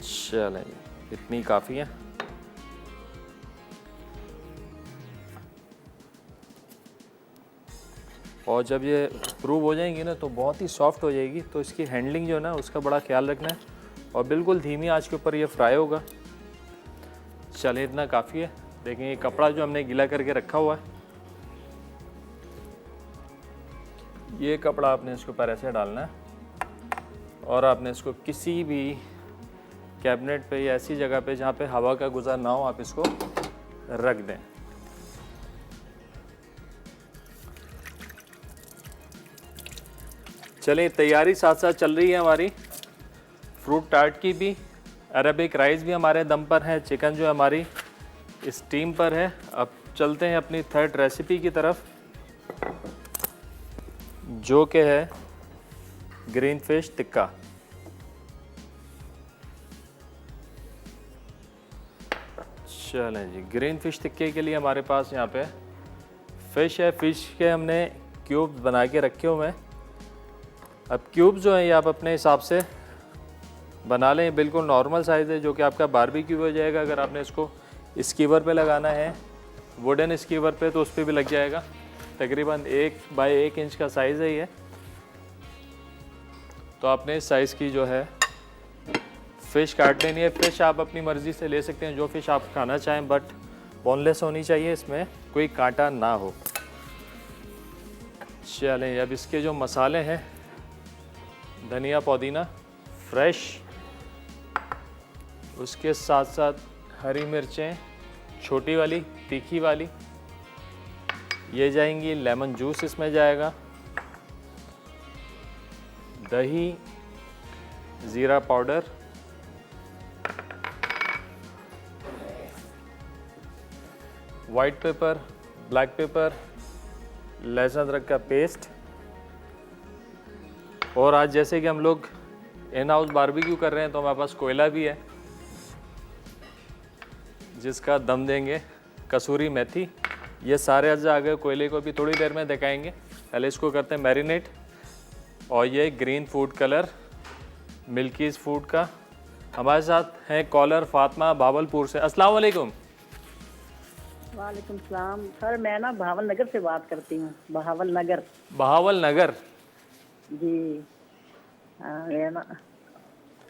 चलें, इतनी काफ़ी है। और जब ये प्रूव हो जाएंगी ना तो बहुत ही सॉफ्ट हो जाएगी, तो इसकी हैंडलिंग जो है ना उसका बड़ा ख्याल रखना है और बिल्कुल धीमी आंच के ऊपर ये फ्राई होगा। चलिए, इतना काफ़ी है। देखें ये कपड़ा जो हमने गीला करके रखा हुआ है, ये कपड़ा आपने इसके ऊपर ऐसे डालना है और आपने इसको किसी भी कैबिनेट पे या ऐसी जगह पे जहाँ पे हवा का गुज़ार ना हो, आप इसको रख दें। चलिए, तैयारी साथ साथ चल रही है हमारी फ्रूट टार्ट की भी। अरबिक राइस भी हमारे दम पर है, चिकन जो हमारी स्टीम पर है। अब चलते हैं अपनी थर्ड रेसिपी की तरफ, जो कि है ग्रीन फिश टिक्का। चलें जी, ग्रीन फिश टिक्के के लिए हमारे पास यहाँ पे फ़िश है। फ़िश के हमने क्यूब्स बना के रखे हुए हैं। अब क्यूब जो है ये आप अपने हिसाब से बना लें, बिल्कुल नॉर्मल साइज़ है जो कि आपका बारबेक्यू हो जाएगा। अगर आपने इसको स्कीवर पे लगाना है, वुडन स्कीवर पे, तो उस पर भी लग जाएगा। तकरीबन 1 बाय 1 इंच का साइज़ है ये। तो आपने इस साइज़ की जो है फ़िश काट लेनी है। फ़िश आप अपनी मर्ज़ी से ले सकते हैं, जो फ़िश आप खाना चाहें, बट बोनलेस होनी चाहिए, इसमें कोई कांटा ना हो। चलें, अब इसके जो मसाले हैं, धनिया पुदीना फ्रेश, उसके साथ साथ हरी मिर्चें छोटी वाली तीखी वाली, ये जाएंगी। लेमन जूस इसमें जाएगा, दही, ज़ीरा powder, white pepper, black paper, लहसुन अदरक का पेस्ट। और आज जैसे कि हम लोग इन हाउस बारबेक्यू कर रहे हैं तो हमारे पास कोयला भी है जिसका दम देंगे। कसूरी मेथी, ये सारे अज्जा आ गए। कोयले को भी थोड़ी देर में दिखाएंगे, पहले इसको करते हैं मैरिनेट। और ये ग्रीन फूड कलर मिल्कीज़ फूड का। हमारे साथ हैं कॉलर फातिमा भावलपुर से। अस्सलाम वालेकुम। वालेकुम सलाम सर, मैं ना बहावल नगर से बात करती हूँ। बहावल नगर। बहावल नगर जी हाँ, ये ना।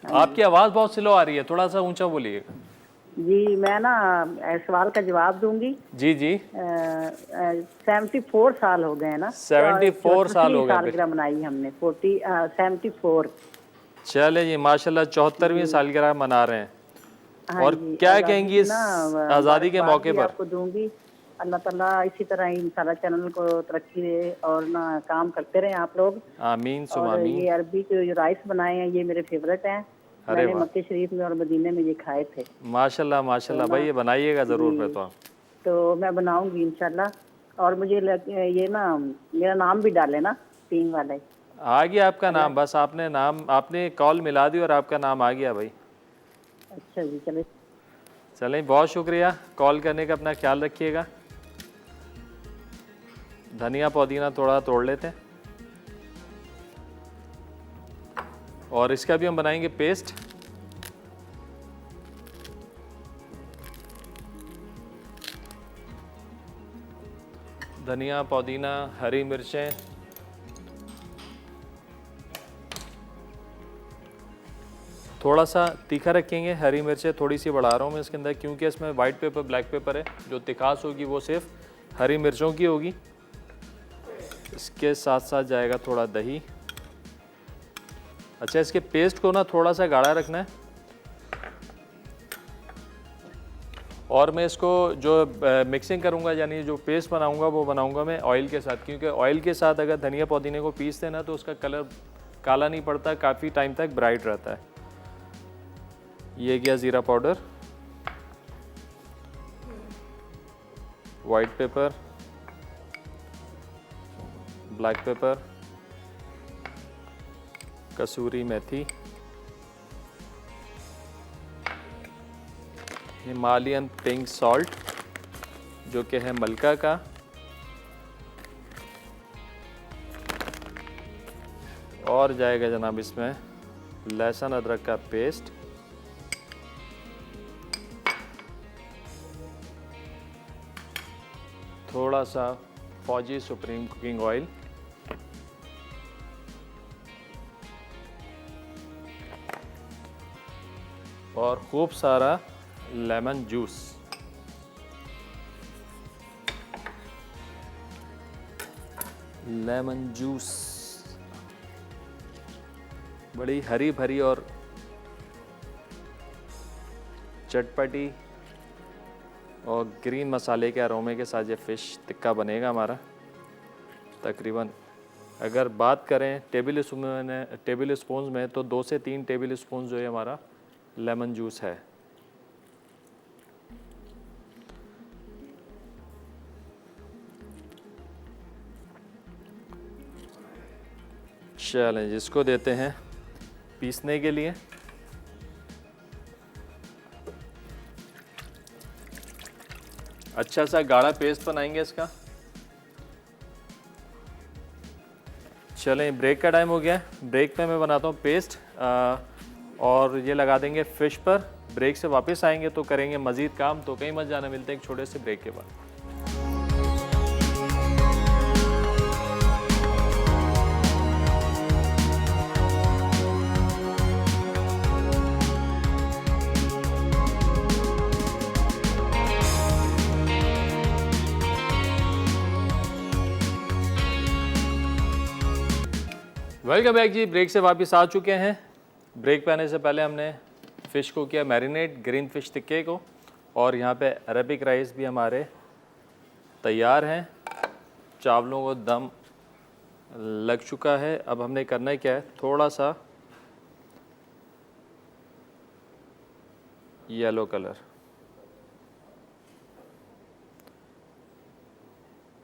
आपकी आवाज़ बहुत स्लो आ रही है, थोड़ा सा ऊंचा बोलिएगा। जी मैं ना सवाल का जवाब दूंगी। जी जी। 74 साल हो गए हैं ना। 74 साल हो गए। सालगिरह मनाई हमने 74। चले जी, माशाल्लाह 74वीं सालगिरह मना रहे हैं। हाँ और जी, क्या कहेंगी इस आज़ादी के मौके पर? आपको दूंगी। अल्लाह ताला इसी तरह इंशाल्लाह चैनल को तरक्की दे और ना काम करते रहे आप लोग। आमीन सुम और आमीन। ये अरबी के जो राइस बनाए हैं ये मेरे फेवरेट हैं। अरे मैंने वाह। मक्के शरीफ में और मदीने में ये खाए थे। माशाल्लाह माशाल्लाह भाई, ये बनाइएगा ज़रूर पे तो। तो मैं बनाऊंगी इंशाल्लाह। और मुझे ये ना मेरा नाम भी डाले ना, टीम वाले। आ गया आपका नाम, बस आपने कॉल मिला दी और आपका नाम आ गया भाई। अच्छा जी, चले। चलें, बहुत शुक्रिया कॉल करने का, अपना ख्याल रखिएगा। धनिया पुदीना थोड़ा तोड़ लेते हैं और इसका भी हम बनाएंगे पेस्ट। धनिया पुदीना हरी मिर्चें, थोड़ा सा तीखा रखेंगे। हरी मिर्चें थोड़ी सी बढ़ा रहा हूँ मैं इसके अंदर, क्योंकि इसमें वाइट पेपर ब्लैक पेपर है। जो तिखास होगी वो सिर्फ हरी मिर्चों की होगी। इसके साथ साथ जाएगा थोड़ा दही। अच्छा, इसके पेस्ट को ना थोड़ा सा गाढ़ा रखना है। और मैं इसको जो मिक्सिंग करूँगा, यानी जो पेस्ट बनाऊँगा वो बनाऊँगा मैं ऑयल के साथ, क्योंकि ऑयल के साथ अगर धनिया पुदीने को पीसते हैं ना तो उसका कलर काला नहीं पड़ता, काफ़ी टाइम तक ब्राइट रहता है। ये गया ज़ीरा powder, white pepper, black pepper, कसूरी मेथी, हिमालयन पिंक सॉल्ट जो कि है मलका का, और जाएगा जनाब इसमें लहसुन अदरक का पेस्ट, थोड़ा सा फौजी सुप्रीम कुकिंग ऑयल, और खूब सारा लेमन जूस। लेमन जूस बड़ी हरी भरी और चटपटी और ग्रीन मसाले के अरोमे के साथ ये फ़िश टिक्का बनेगा हमारा। तकरीबन अगर बात करें टेबल स्पून में तो 2 से 3 टेबल स्पून जो है हमारा लेमन जूस है। चलें, जिसको देते हैं पीसने के लिए। अच्छा सा गाढ़ा पेस्ट बनाएंगे इसका। चलें, ब्रेक का टाइम हो गया है। ब्रेक पे मैं बनाता हूँ पेस्ट और ये लगा देंगे फ़िश पर। ब्रेक से वापस आएंगे तो करेंगे मज़ीद काम। तो कहीं मत जाना, मिलते हैं एक छोटे से ब्रेक के बाद। वेलकम बैक जी। ब्रेक से वापस आ चुके हैं। ब्रेक पे आने से पहले हमने फ़िश को किया मैरिनेट, ग्रीन फ़िश टिक्के को, और यहाँ पे अरबिक राइस भी हमारे तैयार हैं। चावलों को दम लग चुका है। अब हमने करना क्या है, थोड़ा सा येलो कलर,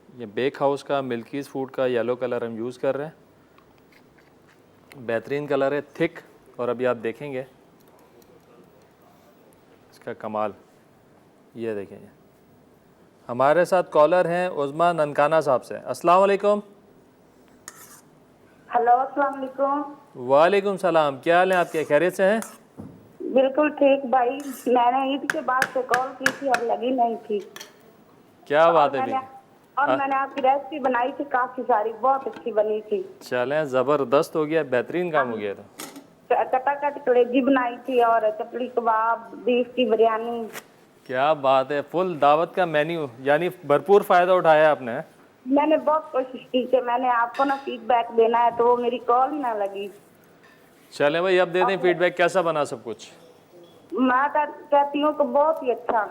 ये बेक हाउस का मिल्कीज़ फूड का येलो कलर हम यूज़ कर रहे हैं। बेहतरीन कलर है, थिक, और अभी आप देखेंगे इसका कमाल। ये देखेंगे। हमारे साथ कॉलर हैं उज़मा ननकाना साहब से। अस्सलाम वालेकुम। हेलो, अस्सलाम वालेकुम। वालेकुम सलाम। क्या हाल है आपके, खैरियत से हैं? बिल्कुल ठीक भाई। मैंने ईद के बाद से कॉल की थी, अब लगी नहीं थी। क्या बात है भी। मैंने आपकी रेसिपी बनाई थी काफी सारी, बहुत अच्छी बनी थी। चलें, ज़बरदस्त हो गया, बेहतरीन काम हो गया। तो कटाकट कलेजी बनाई थी और चपली कबाब, बीफ की बिरयानी। क्या बात है, फुल दावत का मेन्यू, यानी भरपूर फ़ायदा उठाया आपने। मैंने बहुत कोशिश की कि मैंने आपको ना फीडबैक देना है, तो वो मेरी कॉल ही ना लगी। चलें भाई, अब दे दें फीडबैक, कैसा बना सब कुछ? मैं कहती हूँ कि बहुत ही अच्छा।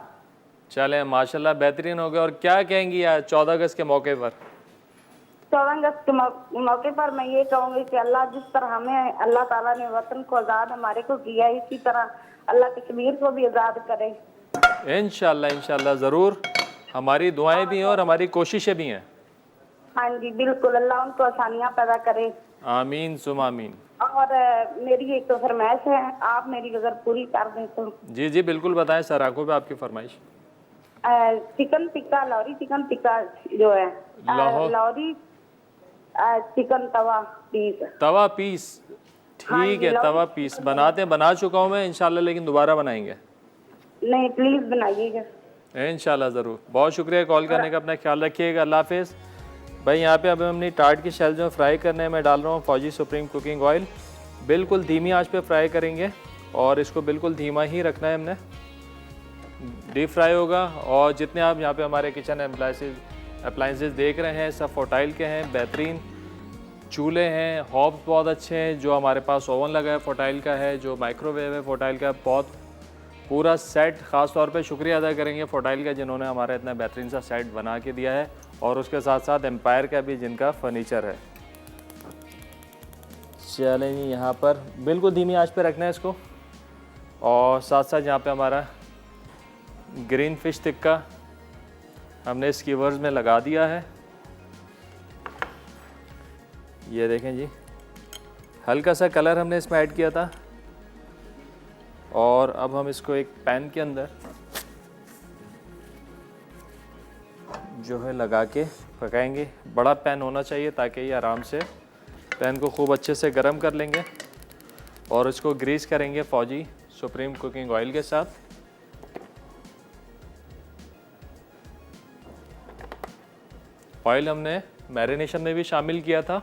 चलें, माशाल्लाह बेहतरीन हो गया। और क्या कहेंगी यार 14 अगस्त के मौके पर? 14 अगस्त के मौके पर मैं ये कहूँगी कि अल्लाह जिस तरह हमें अल्लाह ताला ने वतन को आज़ाद हमारे को किया, इसी तरह अल्लाह कश्मीर को भी आज़ाद करे। इंशाल्लाह इंशाल्लाह ज़रूर। हमारी दुआएं भी हैं और हमारी कोशिशें भी हैं। हाँ जी बिल्कुल, अल्लाह उनको आसानियाँ पैदा करे। आमीन सुम आमीन। और मेरी एक तो फरमाइश है, आप मेरी अगर पूरी कर दें तो। जी जी बिल्कुल, बताएं सर, आंखों पे आपकी फरमाइश। चिकन टिक्का, लाहौरी चिकन टिक्का जो है, लाहौरी चिकन तवा पीस। ठीक है, तवा पीस बना चुका हूँ मैं इंशाल्लाह, लेकिन दोबारा बनाएंगे। नहीं, प्लीज बनाइएगा। इंशाल्लाह ज़रूर। बहुत शुक्रिया कॉल करने का, अपना ख्याल रखिएगा। अल्लाह हाफिज़ भाई। यहाँ पे अभी हमने टार्ट की शेल जो फ्राई करने में डाल रहा हूँ फौजी सुप्रीम कुकिंग ऑयल। बिल्कुल धीमी आंच पे फ्राई करेंगे और इसको बिल्कुल धीमा ही रखना है हमने। डीप फ्राई होगा। और जितने आप यहाँ पे हमारे किचन अप्लाइंसेस देख रहे हैं सब फोर्टाइल के हैं, बेहतरीन चूल्हे हैं, हॉब्स बहुत अच्छे हैं, जो हमारे पास ओवन लगा है फोर्टाइल का है, जो माइक्रोवेव है फोर्टाइल का, बहुत पूरा सेट। ख़ास तौर पे शुक्रिया अदा करेंगे फोर्टाइल का जिन्होंने हमारा इतना बेहतरीन सा सेट बना के दिया है, और उसके साथ साथ एम्पायर का भी जिनका फर्नीचर है। चलें जी, यहाँ पर बिल्कुल धीमी आंच पे रखना है इसको। और साथ साथ यहाँ पे हमारा ग्रीन फिश टिक्का हमने स्कीवर्स में लगा दिया है। ये देखें जी, हल्का सा कलर हमने इसमें ऐड किया था। और अब हम इसको एक पैन के अंदर जो है लगा के पकाएंगे। बड़ा पैन होना चाहिए ताकि ये आराम से पैन को खूब अच्छे से गर्म कर लेंगे। और इसको ग्रीस करेंगे फौजी सुप्रीम कुकिंग ऑयल के साथ। ऑयल हमने मैरिनेशन में भी शामिल किया था।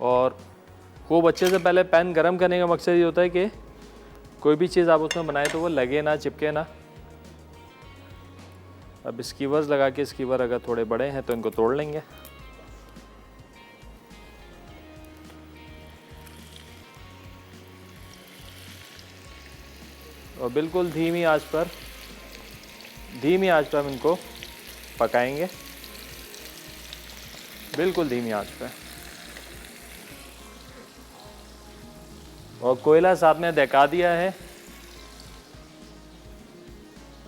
और खूब अच्छे से पहले पैन गरम करने का मकसद ये होता है कि कोई भी चीज़ आप उसमें बनाए तो वो लगे ना, चिपके ना। अब स्कीवर्स लगा के, स्कीवर अगर थोड़े बड़े हैं तो इनको तोड़ लेंगे। और बिल्कुल धीमी आंच पर हम इनको पकाएंगे, बिल्कुल धीमी आंच पर। और कोयला साथ में दहका दिया है,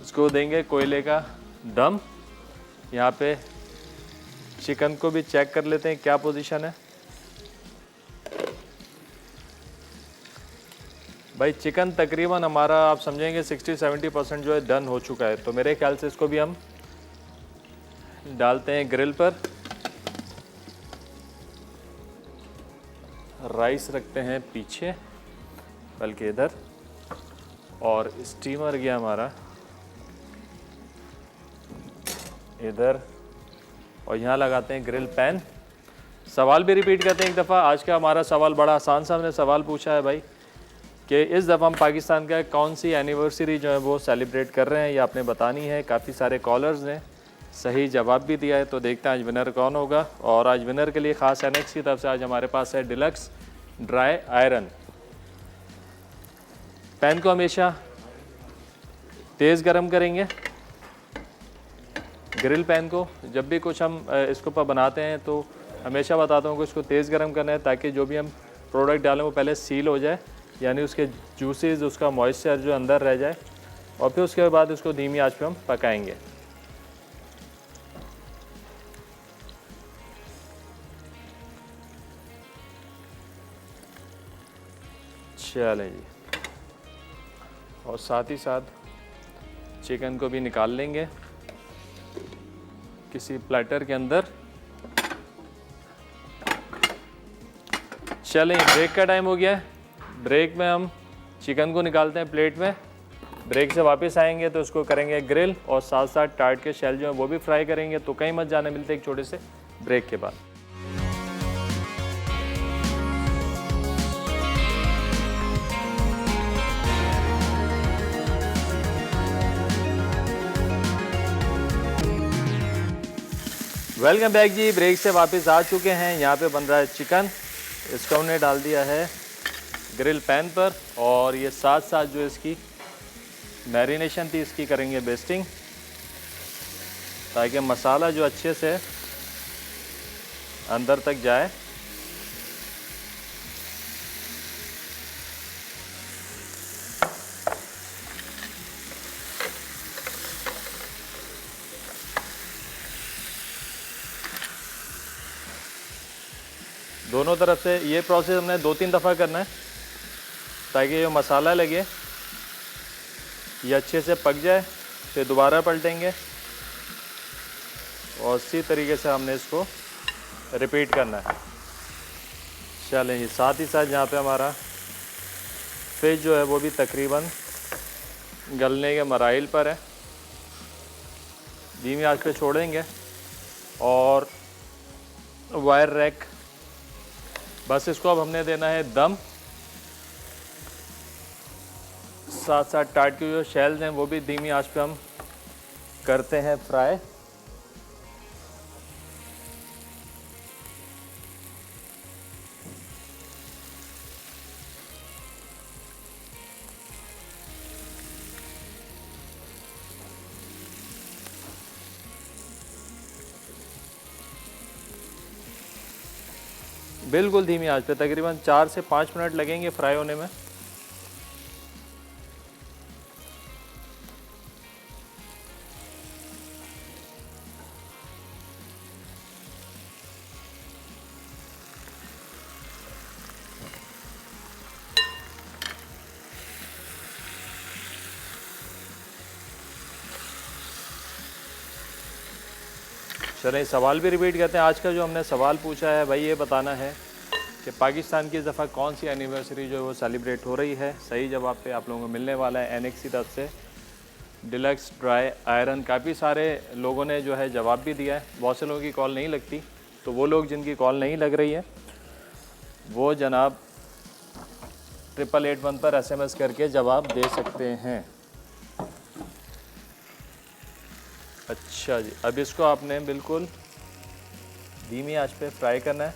इसको देंगे कोयले का दम। यहाँ पे चिकन को भी चेक कर लेते हैं क्या पोजीशन है। भाई चिकन तकरीबन हमारा आप समझेंगे 60-70% जो है डन हो चुका है। तो मेरे ख्याल से इसको भी हम डालते हैं ग्रिल पर। राइस रखते हैं पीछे, बल्कि इधर। और स्टीमर गया हमारा इधर। और यहाँ लगाते हैं ग्रिल पैन। सवाल भी रिपीट करते हैं एक दफ़ा। आज का हमारा सवाल बड़ा आसान सा हमने सवाल पूछा है भाई कि इस दफ़ा हम पाकिस्तान का कौन सी एनिवर्सरी जो है वो सेलिब्रेट कर रहे हैं, ये आपने बतानी है। काफ़ी सारे कॉलर्स ने सही जवाब भी दिया है, तो देखते हैं आज विनर कौन होगा। और आज विनर के लिए ख़ास एनेक्स की तरफ से आज हमारे पास है डिलक्स ड्राई आयरन। पैन को हमेशा तेज़ गरम करेंगे। ग्रिल पैन को जब भी कुछ हम इसके ऊपर बनाते हैं तो हमेशा बताता हूँ कि इसको तेज़ गरम करना है, ताकि जो भी हम प्रोडक्ट डालें वो पहले सील हो जाए, यानी उसके जूसेस, उसका मॉइस्चर जो अंदर रह जाए। और फिर उसके बाद उसको धीमी आंच पे हम पकाएंगे। चलें जी। और साथ ही साथ चिकन को भी निकाल लेंगे किसी प्लेटर के अंदर। चलें, ब्रेक का टाइम हो गया है। ब्रेक में हम चिकन को निकालते हैं प्लेट में। ब्रेक से वापस आएंगे तो उसको करेंगे ग्रिल, और साथ साथ टार्ट के शेल जो है वो भी फ्राई करेंगे। तो कहीं मत जाने, मिलते एक छोटे से ब्रेक के बाद। वेलकम बैक जी। ब्रेक से वापस आ चुके हैं। यहाँ पे बन रहा है चिकन। इसको हमने डाल दिया है ग्रिल पैन पर। और ये साथ साथ जो इसकी मैरिनेशन थी इसकी करेंगे बेस्टिंग, ताकि मसाला जो अच्छे से अंदर तक जाए। दोनों तरफ से ये प्रोसेस हमने 2-3 दफ़ा करना है, ताकि जो मसाला लगे ये अच्छे से पक जाए। फिर दोबारा पलटेंगे और इसी तरीके से हमने इसको रिपीट करना है। चलें जी। साथ ही साथ यहाँ पे हमारा फिश जो है वो भी तकरीबन गलने के मराइल पर है, धीमी आंच पे छोड़ेंगे। और वायर रैक, बस इसको अब हमने देना है दम। साथ साथ टाट के जो शेल्स हैं वो भी धीमी आंच पे हम करते हैं फ्राई। बिल्कुल धीमी आंच पे, तकरीबन 4 से 5 मिनट लगेंगे फ्राई होने में। चलें, सवाल भी रिपीट करते हैं। आज का जो हमने सवाल पूछा है भाई, ये बताना है कि पाकिस्तान की इस दफ़ा कौन सी एनिवर्सरी जो है वो सेलिब्रेट हो रही है। सही जवाब पे आप लोगों को मिलने वाला है एनेक्स की तरफ से डिलक्स ड्राई आयरन। काफ़ी सारे लोगों ने जो है जवाब भी दिया है, बहुत से लोगों की कॉल नहीं लगती, तो वो लोग जिनकी कॉल नहीं लग रही है वो जनाब 8881 पर SMS करके जवाब दे सकते हैं। अच्छा जी, अब इसको आपने बिल्कुल धीमी आंच पे फ्राई करना है,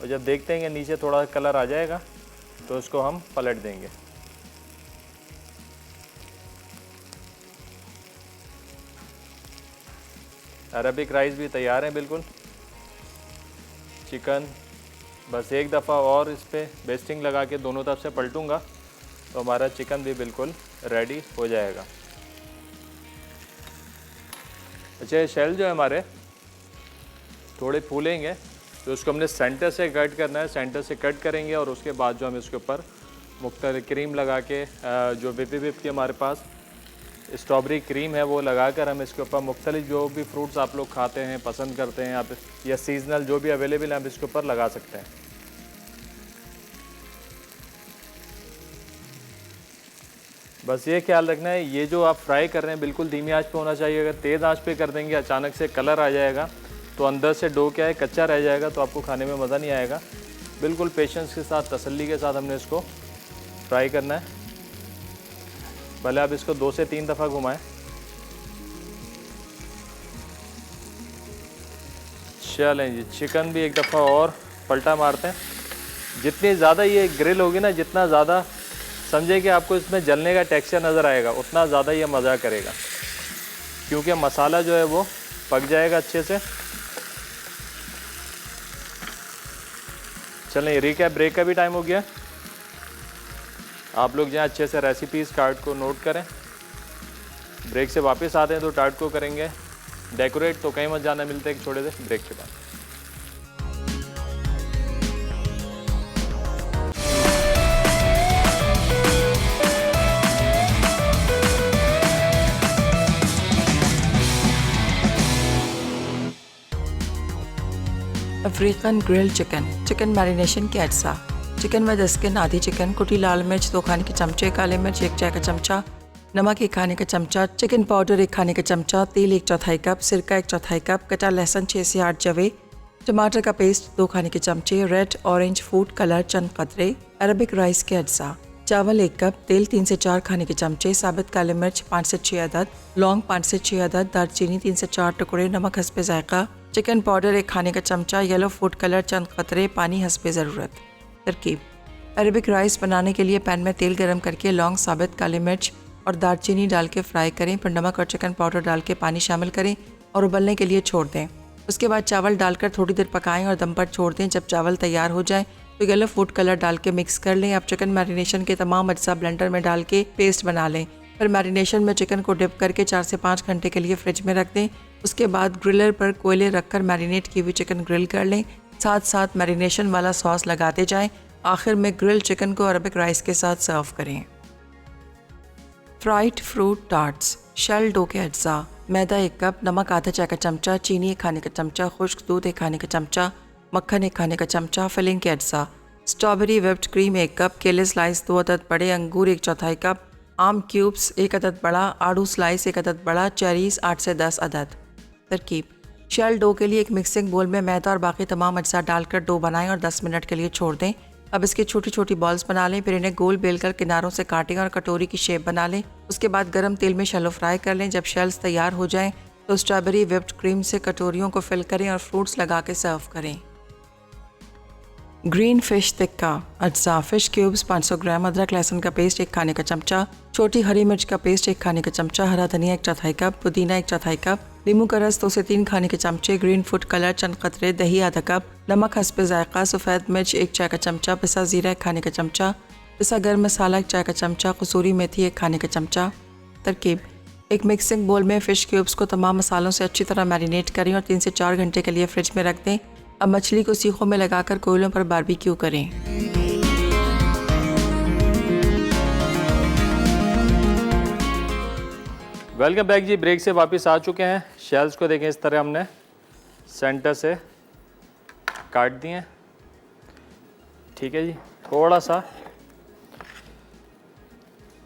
और जब देखते हैं कि नीचे थोड़ा कलर आ जाएगा तो इसको हम पलट देंगे। अरबिक राइस भी तैयार है बिल्कुल। चिकन बस एक दफ़ा और इस पर बेस्टिंग लगा के दोनों तरफ से पलटूंगा तो हमारा चिकन भी बिल्कुल रेडी हो जाएगा। अच्छा, शेल जो है हमारे थोड़े फूलेंगे तो उसको हमने सेंटर से कट करना है। सेंटर से कट करेंगे और उसके बाद जो हम इसके ऊपर मुख्तलिफ क्रीम लगा के, जो विप की हमारे पास स्ट्रॉबेरी क्रीम है वो लगाकर हम इसके ऊपर मुख्तलिफ जो भी फ्रूट्स आप लोग खाते हैं, पसंद करते हैं आप, या सीजनल जो भी अवेलेबल है, आप इसके ऊपर लगा सकते हैं। बस ये ख्याल रखना है, ये जो आप फ्राई कर रहे हैं बिल्कुल धीमी आंच पे होना चाहिए। अगर तेज़ आंच पे कर देंगे अचानक से कलर आ जाएगा तो अंदर से डो क्या है कच्चा रह जाएगा, तो आपको खाने में मज़ा नहीं आएगा। बिल्कुल पेशेंस के साथ, तसल्ली के साथ हमने इसको फ्राई करना है। भले आप इसको 2 से 3 दफ़ा घुमाएं। चलें जी, चिकन भी एक दफ़ा और पलटा मारते हैं। जितनी ज़्यादा ये ग्रिल होगी ना, जितना ज़्यादा समझे कि आपको इसमें जलने का टेक्सचर नज़र आएगा, उतना ज़्यादा ये मज़ा करेगा, क्योंकि मसाला जो है वो पक जाएगा अच्छे से। चलें, रिकैप, ब्रेक का भी टाइम हो गया। आप लोग जहाँ अच्छे से रेसिपीज़ कार्ड को नोट करें। ब्रेक से वापस आते हैं तो टार्ट को करेंगे डेकोरेट। तो कहीं मत जाना, मिलते हैं एक छोटे से ब्रेक के बाद। अफ्रीकन ग्रिल चिकन मैरिनेशन के अज्जा। चिकन विद स्किन, आधी चिकन, कुटी लाल मिर्च 2 खाने के चमचे, काले मिर्च 1 चाय का चमचा, नमक 1 खाने का चमचा, चिकन पाउडर 1 खाने का चमचा, तेल 1/4 कप, सिरका 1/4 कप, कटा लहसुन 6 से 8 जवे, टमाटर का पेस्ट 2 खाने के चमचे, रेड ऑरेंज फूड कलर चंद कतरे, अरबिक राइस के अज्जा। चावल 1 कप, तेल 3 से 4 खाने के चमचे, साबित काले मिर्च 5 से 6 अदद, लौंग 5 से 6 अदद, दालचीनी 3 से 4 टुकड़े, नमक हस्बे जायका, चिकन पाउडर 1 खाने का चमचा, येलो फूड कलर चंद कतरे, पानी हस्बे ज़रूरत। तरकीब: अरबिक राइस बनाने के लिए पैन में तेल गरम करके लौंग, साबित काली मिर्च और दालचीनी डाल के फ्राई करें। फिर नमक और चिकन पाउडर डाल के पानी शामिल करें और उबलने के लिए छोड़ दें। उसके बाद चावल डालकर थोड़ी देर पकाएं और दम पर छोड़ दें। जब चावल तैयार हो जाए तो येलो फूड कलर डाल के मिक्स कर लें। अब चिकन मैरिनेशन के तमाम अज्जा ब्लेंडर में डाल के पेस्ट बना लें। फिर मैरिनेशन में चिकन को डिप करके 4 से 5 घंटे के लिए फ्रिज में रख दें। उसके बाद ग्रिलर पर कोयले रखकर मैरिनेट की हुई चिकन ग्रिल कर लें। साथ साथ मैरिनेशन वाला सॉस लगाते जाएं। आखिर में ग्रिल चिकन को अरबिक राइस के साथ सर्व करें। Fried fruit tarts. Shell dough के अज्जा: मैदा 1 कप, नमक आधा चाय का चमचा, चीनी 1 खाने का चमचा, खुश्क दूध 1 खाने का चमचा, मक्खन 1 खाने का चमचा। फिलिंग के अज्जा: स्ट्रॉबेरी व्हिप्ड क्रीम 1 कप, केले स्लाइस 2 अदद बड़े, अंगूर 1/4 कप, आम क्यूब्स 1 अदद बड़ा, आड़ू स्लाइस 1 अदद बड़ा, चेरीज़ 8 से 10 अदद। तरकीब: शेल डो के लिए एक मिक्सिंग बोल में मैदा और बाकी तमाम अज्जा डालकर डो बनाएं और 10 मिनट के लिए छोड़ दें। अब इसकी छोटी छोटी बॉल्स बना लें, फिर इन्हें गोल बेलकर किनारों से काटें और कटोरी की शेप बना लें। उसके बाद गर्म तेल में शैलो फ्राई कर लें। जब शेल्स तैयार हो जाएं तो स्ट्रॉबेरी व्हिप्ड क्रीम से कटोरियों को फिल करें और फ्रूट्स लगा के सर्व करें। ग्रीन फिश टिक्का अज्जा: फिश क्यूब्स 500 ग्राम, अदरक लहसुन का पेस्ट 1 खाने का चमचा, छोटी हरी मिर्च का पेस्ट 1 खाने का चमचा, हरा धनिया 1/4 कप, पुदीना 1/4 कप, नींबू का रस 2 से 3 खाने के चमचे, ग्रीन फूड कलर चंद कतरे, दही आधा कप, नमक हस्बे जायका, सफ़ेद मिर्च 1 चाय का चमचा, पिसा ज़ीरा 1 खाने का चमचा, पिसा गर्म मसाला 1 चाय का चमचा, कसूरी मेथी 1 खाने का चमचा। तरकीब: एक मिक्सिंग बोल में फ़िश क्यूब्स को तमाम मसालों से अच्छी तरह मैरिनेट करें और 3 से 4 घंटे के लिए फ्रिज में रख दें। अब मछली को सीखों में लगाकर कोयलों पर बारबेक्यू करें। वेलकम बैक जी। ब्रेक से वापस आ चुके हैं। शेल्स को देखें, इस तरह हमने सेंटर से काट दिए। ठीक है जी, थोड़ा सा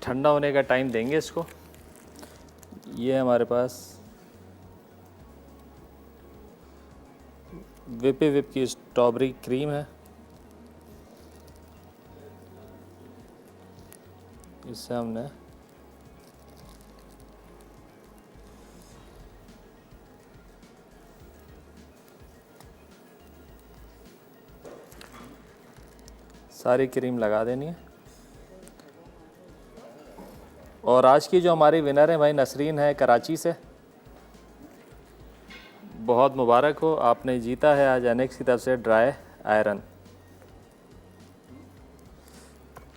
ठंडा होने का टाइम देंगे इसको। ये हमारे पास विप की स्ट्रॉबेरी क्रीम है, इससे हमने सारी क्रीम लगा देनी है। और आज की जो हमारी विनर है भाई नसरीन है कराची से, बहुत मुबारक हो, आपने जीता है आज एनेक्स की तरफ से ड्राई आयरन।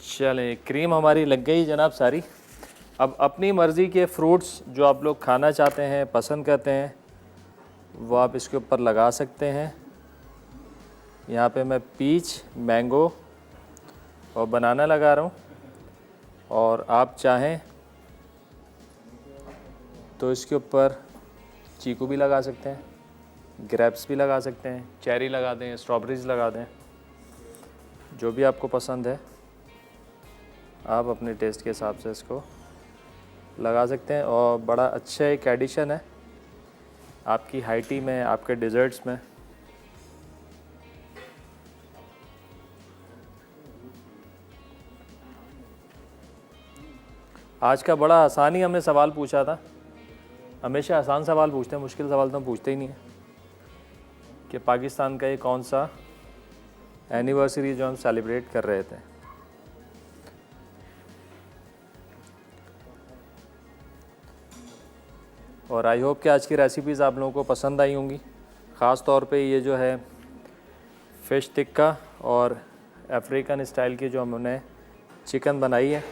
चलें, क्रीम हमारी लग गई जनाब सारी। अब अपनी मर्ज़ी के फ्रूट्स जो आप लोग खाना चाहते हैं, पसंद करते हैं, वो आप इसके ऊपर लगा सकते हैं। यहाँ पे मैं पीच, मैंगो और बनाना लगा रहा हूँ, और आप चाहें तो इसके ऊपर चीकू भी लगा सकते हैं, ग्रेप्स भी लगा सकते हैं, चेरी लगा दें, स्ट्रॉबेरीज लगा दें, जो भी आपको पसंद है आप अपने टेस्ट के हिसाब से इसको लगा सकते हैं। और बड़ा अच्छा एक एडिशन है आपकी हाई टी में, आपके डिज़र्ट्स में। आज का बड़ा आसान ही हमने सवाल पूछा था। हमेशा आसान सवाल पूछते हैं, मुश्किल सवाल तो हम पूछते ही नहीं है। कि पाकिस्तान का ये कौन सा एनिवर्सरी जो हम सेलिब्रेट कर रहे थे। और आई होप कि आज की रेसिपीज़ आप लोगों को पसंद आई होंगी। ख़ास तौर पे ये जो है फ़िश टिक्का और अफ्रीकन स्टाइल की जो हमने चिकन बनाई है,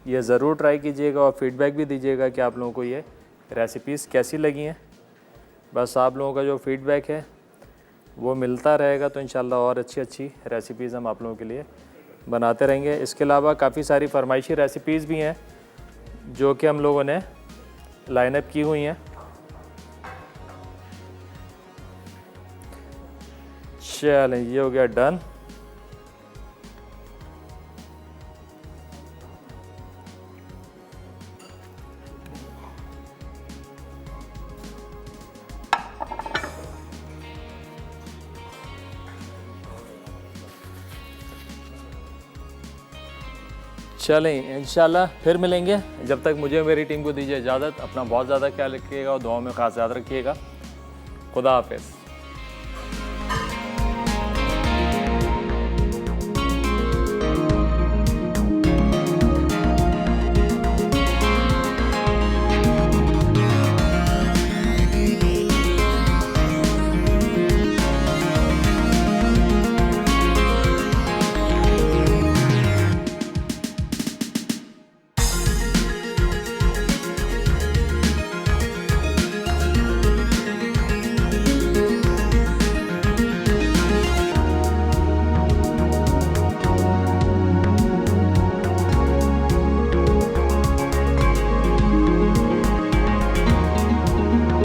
ये ज़रूर ट्राई कीजिएगा और फीडबैक भी दीजिएगा कि आप लोगों को ये रेसिपीज़ कैसी लगी हैं। बस आप लोगों का जो फीडबैक है वो मिलता रहेगा तो इंशाल्लाह और अच्छी रेसिपीज़ हम आप लोगों के लिए बनाते रहेंगे। इसके अलावा काफ़ी सारी फरमाइशी रेसिपीज़ भी हैं जो कि हम लोगों ने लाइन अप की हुई हैं। चलें, ये हो गया डन। चलें, इंशाल्लाह फिर मिलेंगे। जब तक मुझे मेरी टीम को दीजिए इजाज़त। अपना बहुत ज़्यादा ख्याल रखिएगा और दुआओं में ख़ास याद रखिएगा। खुदा हाफिज़।